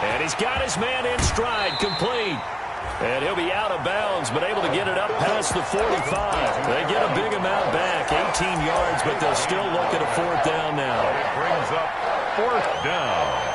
And he's got his man in stride, complete. And he'll be out of bounds, but able to get it up past the 45. They get a big amount back, 18 yards, but they'll still look at a 4th down now. It brings up 4th down.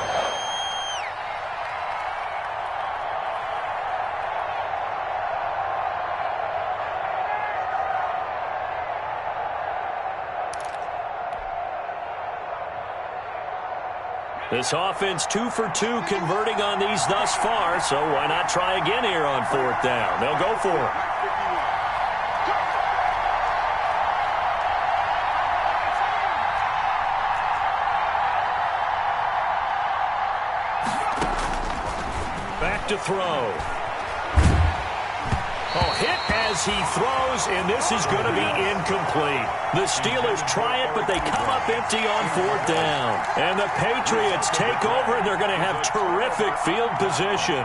This offense 2 for 2 converting on these thus far, so why not try again here on 4th down? They'll go for it. Back to throw. Oh, hit as he throws, and this is going to be incomplete. The Steelers try it, but they come up empty on 4th down. And the Patriots take over, and they're going to have terrific field position.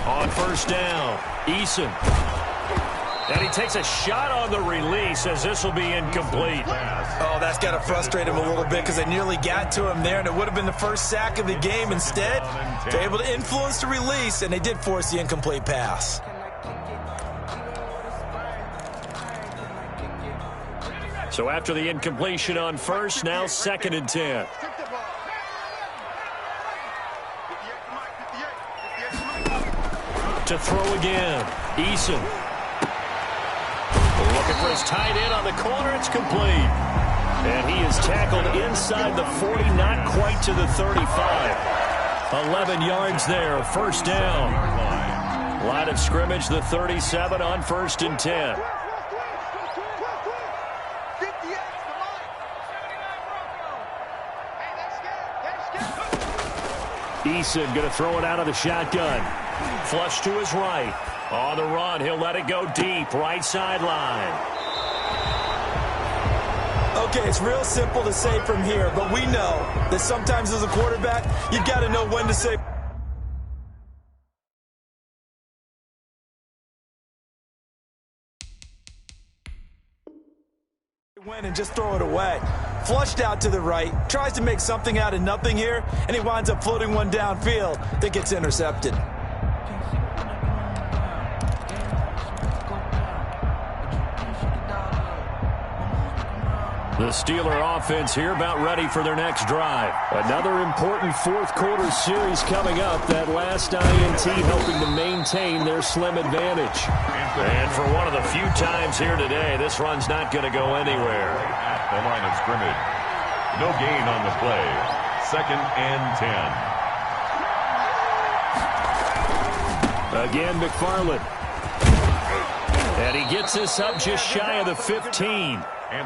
On 1st down, Eason. And he takes a shot on the release as this will be incomplete. Oh, that's got to frustrate him a little bit because they nearly got to him there, and it would have been the first sack of the game. Instead, they're able to influence the release, and they did force the incomplete pass. So after the incompletion on 1st, now 2nd and 10. To throw again, Eason. Looking for his tight end on the corner. It's complete. And he is tackled inside the 40, not quite to the 35. 11 yards there, 1st down. Line of scrimmage, the 37 on 1st and 10. Eason going to throw it out of the shotgun. Flush to his right. On the run, he'll let it go deep. Right sideline. Okay, it's real simple to say from here, but we know that sometimes as a quarterback, you've got to know when to say. Win and just throw it away. Flushed out to the right, tries to make something out of nothing here, and he winds up floating one downfield that gets intercepted. The Steeler offense here about ready for their next drive. Another important fourth quarter series coming up. That last INT helping to maintain their slim advantage. And for one of the few times here today, this run's not going to go anywhere. At the line of scrimmage. No gain on the play. 2nd and 10. Again, McFarland. And he gets this up just shy of the 15.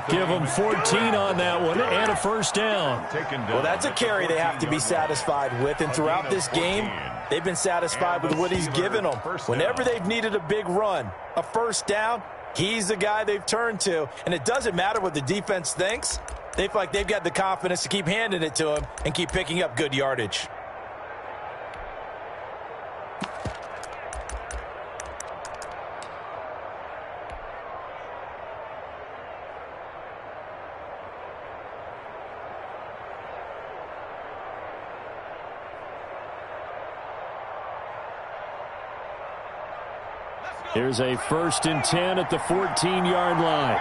Give them 14 on that one and a first down. Well, that's a carry they have to be satisfied with. And throughout this game, they've been satisfied with what he's given them. Whenever they've needed a big run, a first down, he's the guy they've turned to. And it doesn't matter what the defense thinks. They feel like they've got the confidence to keep handing it to him and keep picking up good yardage. Here's a 1st and 10 at the 14-yard line.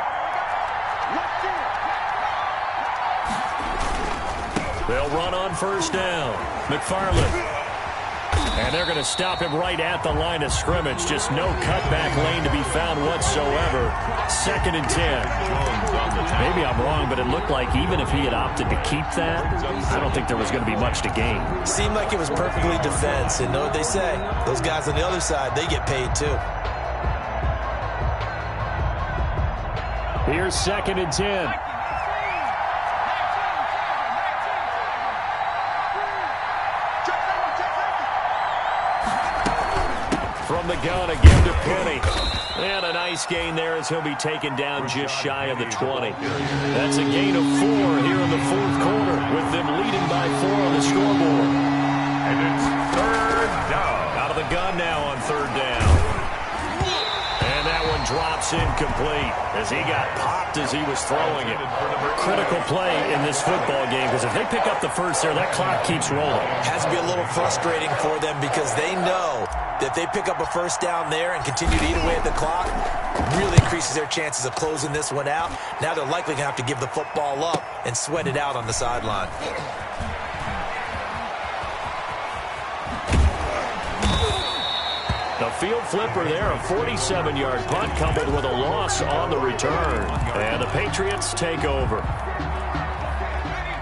They'll run on first down. McFarland. And they're going to stop him right at the line of scrimmage. Just no cutback lane to be found whatsoever. 2nd and 10. Maybe I'm wrong, but it looked like even if he had opted to keep that, I don't think there was going to be much to gain. Seemed like it was perfectly defense. And know what they say? Those guys on the other side, they get paid too. Here's 2nd and 10. From the gun again to Penny. And a nice gain there as he'll be taken down just shy of the 20. That's a gain of 4 here in the fourth quarter with them leading by 4 on the scoreboard. And it's 3rd down. Out of the gun now on 3rd down. And that one drops incomplete as he got popped as he was throwing it. Critical play in this football game because if they pick up the first there, that clock keeps rolling. Has to be a little frustrating for them because they know that if they pick up a first down there and continue to eat away at the clock, really increases their chances of closing this one out. Now they're likely going to have to give the football up and sweat it out on the sideline. The field flipper there, a 47-yard punt coupled with a loss on the return. And the Patriots take over.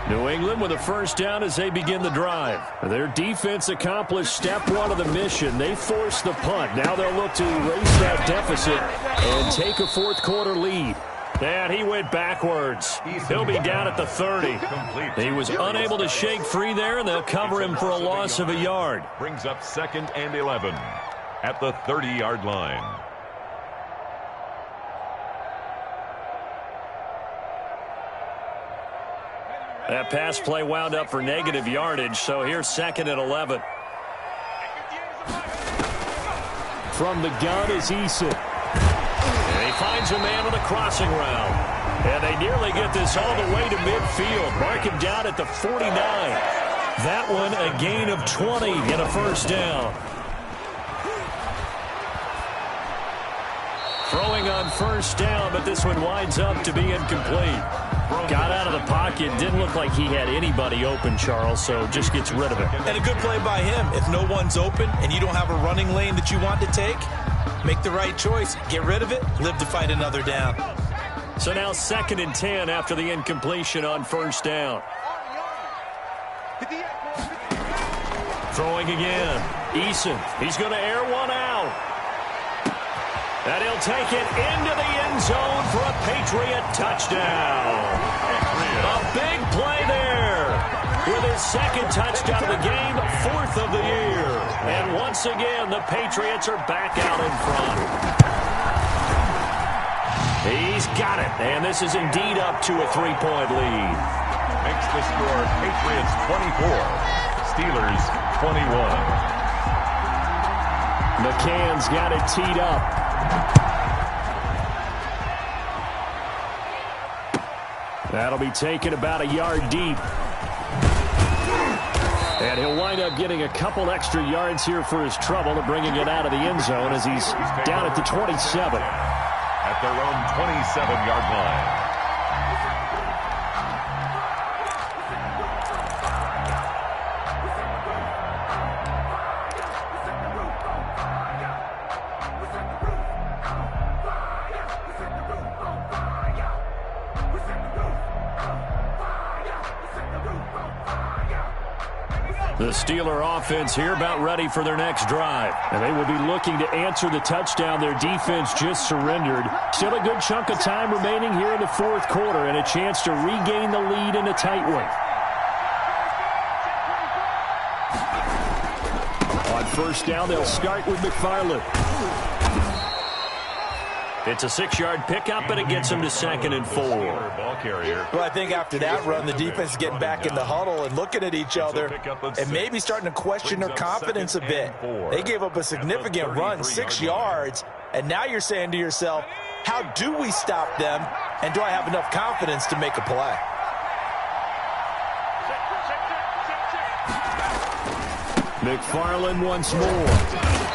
New England with a first down as they begin the drive. Their defense accomplished step 1 of the mission. They forced the punt. Now they'll look to erase that deficit and take a fourth quarter lead. And he went backwards. He'll be down at the 30. He was unable to shake free there, and they'll cover him for a loss of a yard. Brings up 2nd and 11 at the 30-yard line. That pass play wound up for negative yardage, so here's 2nd and 11. From the gun is Eason. And he finds a man on a crossing route. And they nearly get this all the way to midfield. Mark him down at the 49. That one a gain of 20 and a first down. Throwing on first down, but this one winds up to be incomplete. Got out of the pocket. Didn't look like he had anybody open, Charles, so just gets rid of it. And a good play by him. If no one's open and you don't have a running lane that you want to take, make the right choice. Get rid of it. Live to fight another down. So now 2nd and 10 after the incompletion on first down. Throwing again. Eason. He's going to air one out. And he'll take it into the end zone for a Patriot touchdown. A big play there with his 2nd touchdown of the game, 4th of the year. And once again, the Patriots are back out in front. He's got it, and this is indeed up to a 3-point lead. Makes the score Patriots 24, Steelers 21. McCann's got it teed up. That'll be taken about a yard deep. And he'll wind up getting a couple extra yards here for his trouble to bringing it out of the end zone as he's down at the 27. At their own 27-yard line. The Steeler offense here about ready for their next drive. And they will be looking to answer the touchdown their defense just surrendered. Still a good chunk of time remaining here in the fourth quarter and a chance to regain the lead in a tight one. On first down, they'll start with McFarland. It's a 6-yard pickup, and it gets them to 2nd and 4. Well, I think after that run, the defense is getting back in the huddle and looking at each other and maybe starting to question their confidence a bit. They gave up a significant run, 6 yards, and now you're saying to yourself, how do we stop them, and do I have enough confidence to make a play? McFarland once more.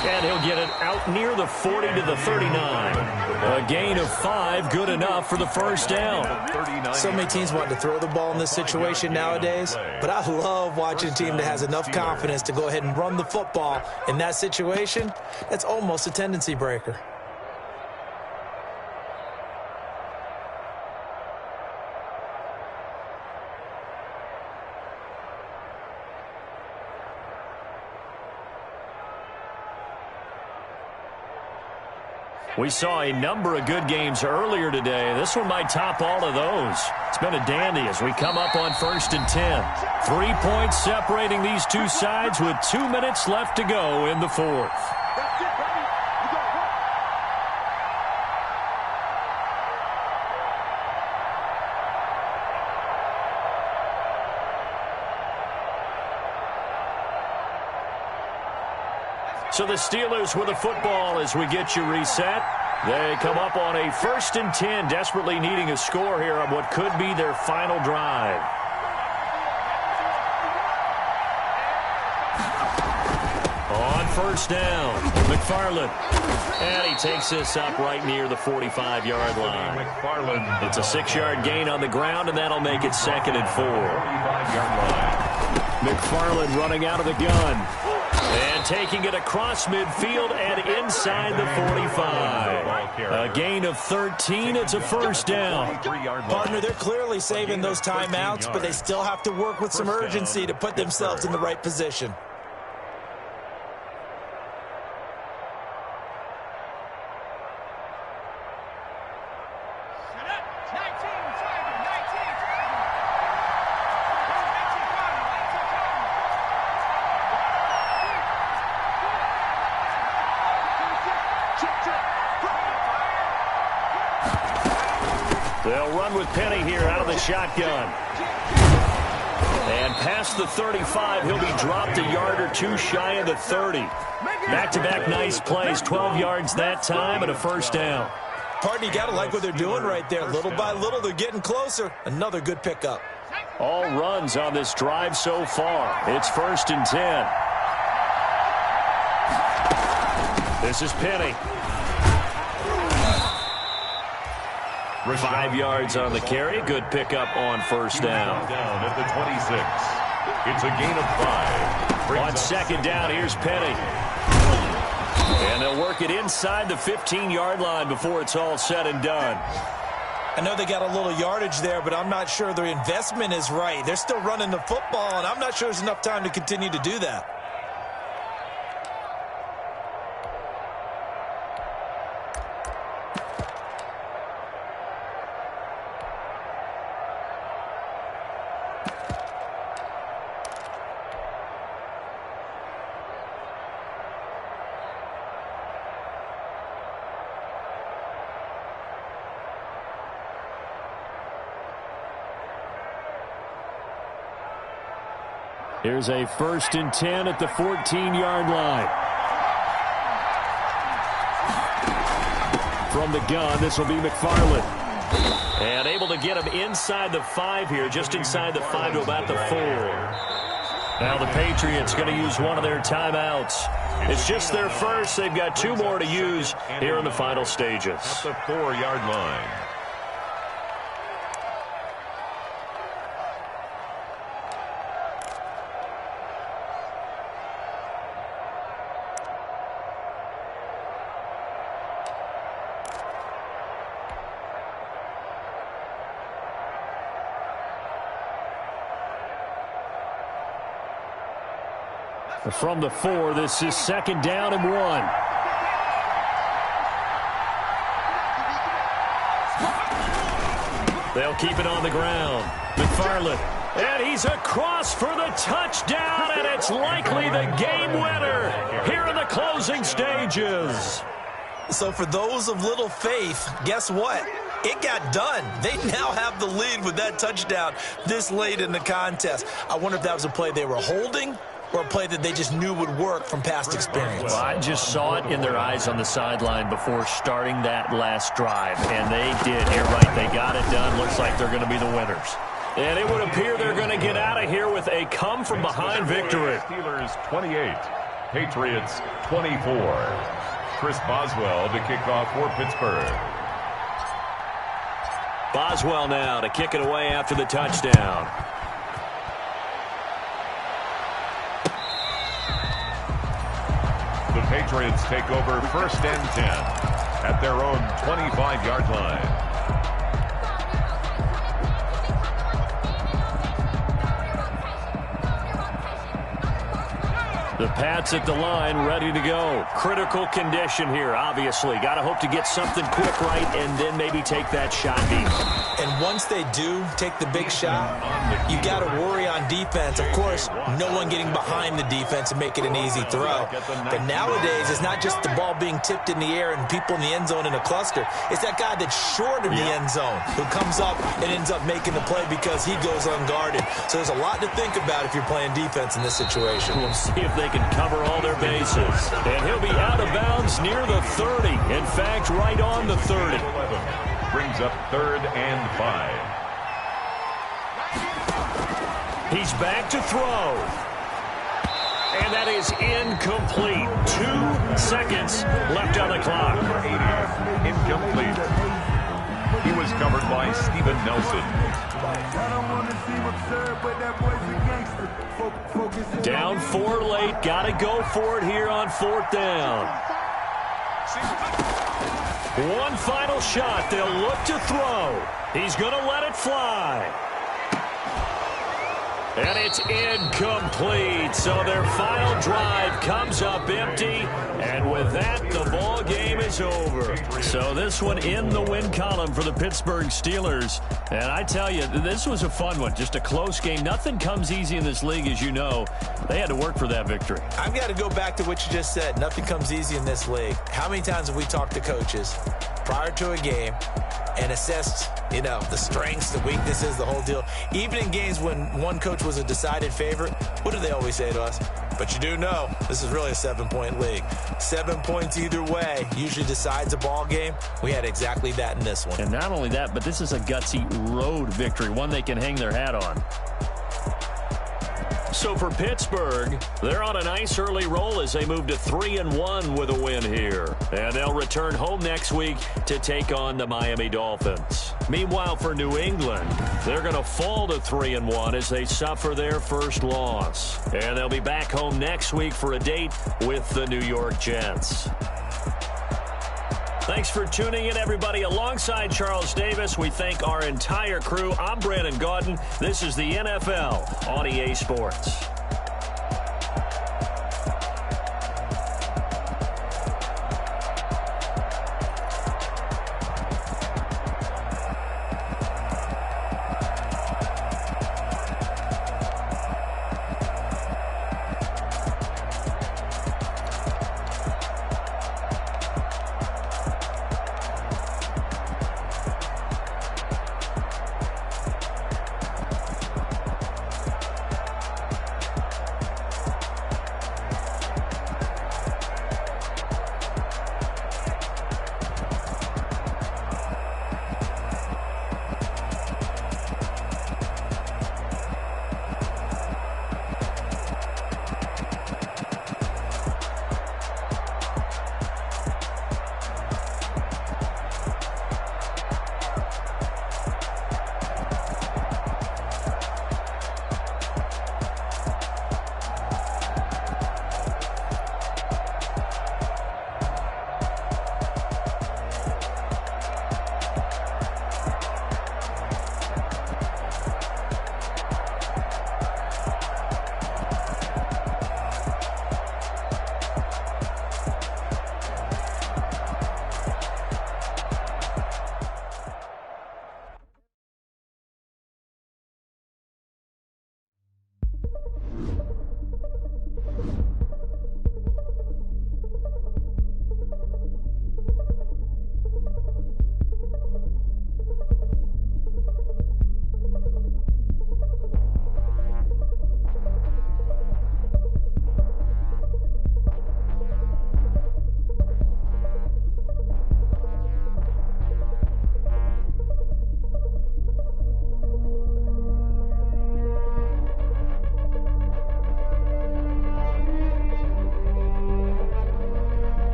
And he'll get it out near the 40 to the 39. A gain of 5, good enough for the first down. So many teams want to throw the ball in this situation nowadays, but I love watching a team that has enough confidence to go ahead and run the football in that situation. That's almost a tendency breaker. We saw a number of good games earlier today. This one might top all of those. It's been a dandy as we come up on 1st and 10. 3 points separating these two sides with 2 minutes left to go in the fourth. So the Steelers with the football as we get you reset. They come up on a 1st and 10, desperately needing a score here on what could be their final drive. On first down, McFarland. And he takes this up right near the 45-yard line. It's a 6-yard gain on the ground, and that'll make it 2nd and 4. McFarland running out of the gun. And taking it across midfield and inside the 45. A gain of 13. It's a first down. Partner, they're clearly saving those timeouts, but they still have to work with some urgency to put themselves in the right position. They'll run with Penny here out of the shotgun. And past the 35, he'll be dropped a yard or two shy of the 30. Back-to-back nice plays, 12 yards that time and a first down. Partner, you got to like what they're doing right there. Little by little, they're getting closer. Another good pickup. All runs on this drive so far. It's 1st and 10. This is Penny. 5 yards on the carry. Good pickup on first down. Down at the 26. It's a gain of 5. On second down, here's Penny. And they'll work it inside the 15-yard line before it's all said and done. I know they got a little yardage there, but I'm not sure their investment is right. They're still running the football, and I'm not sure there's enough time to continue to do that. Here's a 1st and 10 at the 14-yard line. From the gun, this will be McFarland. And able to get him inside the 5 here, just inside the 5 to about the 4. Now the Patriots going to use one of their timeouts. It's just their first. They've got 2 more to use here in the final stages. At the 4-yard line. From the 4, this is 2nd down and 1. They'll keep it on the ground. McFarland. And he's across for the touchdown, and it's likely the game winner here in the closing stages. So for those of little faith, guess what? It got done. They now have the lead with that touchdown this late in the contest. I wonder if that was a play they were holding or a play that they just knew would work from past experience. Well, I just saw it in their eyes on the sideline before starting that last drive, and they did. You're right. They got it done. Looks like they're going to be the winners. And it would appear they're going to get out of here with a come-from-behind victory. Steelers 28, Patriots 24. Chris Boswell to kick off for Pittsburgh. Boswell now to kick it away after the touchdown. The Patriots take over 1st and 10 at their own 25-yard line. The Pats at the line, ready to go. Critical condition here, obviously. Got to hope to get something quick right and then maybe take that shot deep. And once they do take the big shot, you got to worry on defense. Of course, no one getting behind the defense and make it an easy throw. But nowadays, it's not just the ball being tipped in the air and people in the end zone in a cluster. It's that guy that's short of the end zone who comes up and ends up making the play because he goes unguarded. So there's a lot to think about if you're playing defense in this situation. We'll see if they can cover all their bases. And he'll be out of bounds near the 30. In fact, right on the 30. Brings up 3rd and 5. He's back to throw. And that is incomplete. 2 seconds left on the clock. 80, incomplete. He was covered by Steven Nelson. Down 4 late. Got to go for it here on 4th down. One final shot. They'll look to throw. He's going to let it fly. And it's incomplete. So their final drive comes up empty. And with that, the ball game is over. So this one in the win column for the Pittsburgh Steelers. And I tell you, this was a fun one. Just a close game. Nothing comes easy in this league, as you know. They had to work for that victory. I've got to go back to what you just said. Nothing comes easy in this league. How many times have we talked to coaches prior to a game and assessed, the strengths, the weaknesses, the whole deal? Even in games when one coach was a decided favorite, what do they always say to us? But you do know this is really a 7-point league. 7 points either way usually decides a ball game. We had exactly that in this one. And not only that, but this is a gutsy road victory, one they can hang their hat on. So for Pittsburgh, they're on a nice early roll as they move to 3-1 with a win here. And they'll return home next week to take on the Miami Dolphins. Meanwhile, for New England, they're going to fall to 3-1 as they suffer their first loss. And they'll be back home next week for a date with the New York Jets. Thanks for tuning in, everybody. Alongside Charles Davis, we thank our entire crew. I'm Brandon Gaudin. This is the NFL on EA Sports.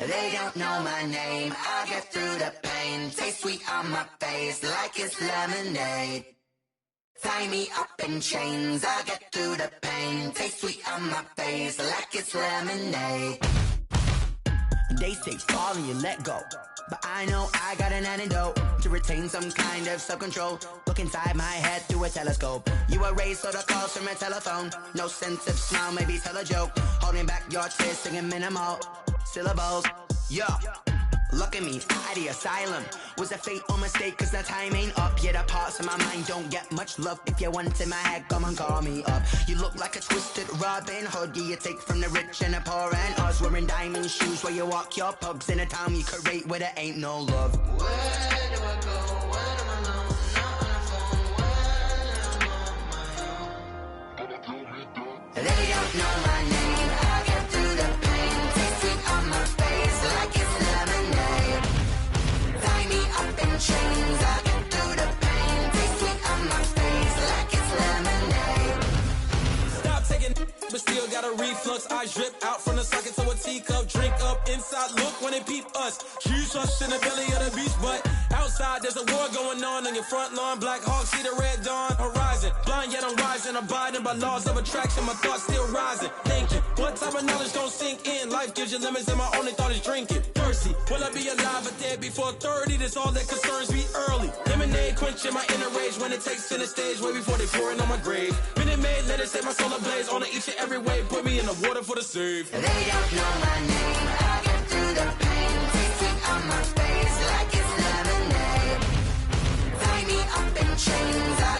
They don't know my name, I get through the pain. Taste sweet on my face like it's lemonade. Tie me up in chains, I get through the pain. Taste sweet on my face like it's lemonade. They say fall and you let go, but I know I got an antidote to retain some kind of self-control. Look inside my head through a telescope. You erase all the calls from a telephone. No sense of smile, maybe tell a joke. Holding back your tears, singing minimal syllables. Yo, look at me, out the asylum. Was a fate or mistake, cause the time ain't up. Yeah, the parts of my mind don't get much love. If you want in my head, come and call me up. You look like a twisted Robin Hood. Yeah, you take from the rich and the poor and us. Wearing diamond shoes where you walk your pugs in a town you create where there ain't no love. Where do I go? When am I alone? Not on the phone. When I'm on my own. They don't know my name. I get through the pain. Taste sweet on my face like it's lemonade. Tie me up in chains. I get through the pain. Taste sweet on my face like it's lemonade. Stop taking, but still got a reflux. I drip out from the socket to a teacup. Drink up inside, look when they peep us. Choose us in the belly of the beast, but outside there's a war going on your front lawn. Black Hawk, see the red dawn horizon. Blind yet I'm rising, abiding by laws of attraction. My thoughts still rising, thinking what type of knowledge don't sink in. Life gives you limits and my only thought is drinking. Thirsty, will I be alive or dead before 30? That's all that concerns me early. Lemonade quenching my inner rage when it takes center stage way before they pouring on my grave. Minute Maid, let it set my soul ablaze on each and every way. Put me in the water for the save. They don't know my name, I get through the pain. Taste sweet on my face like it's lemonade. Tie me up in chains, I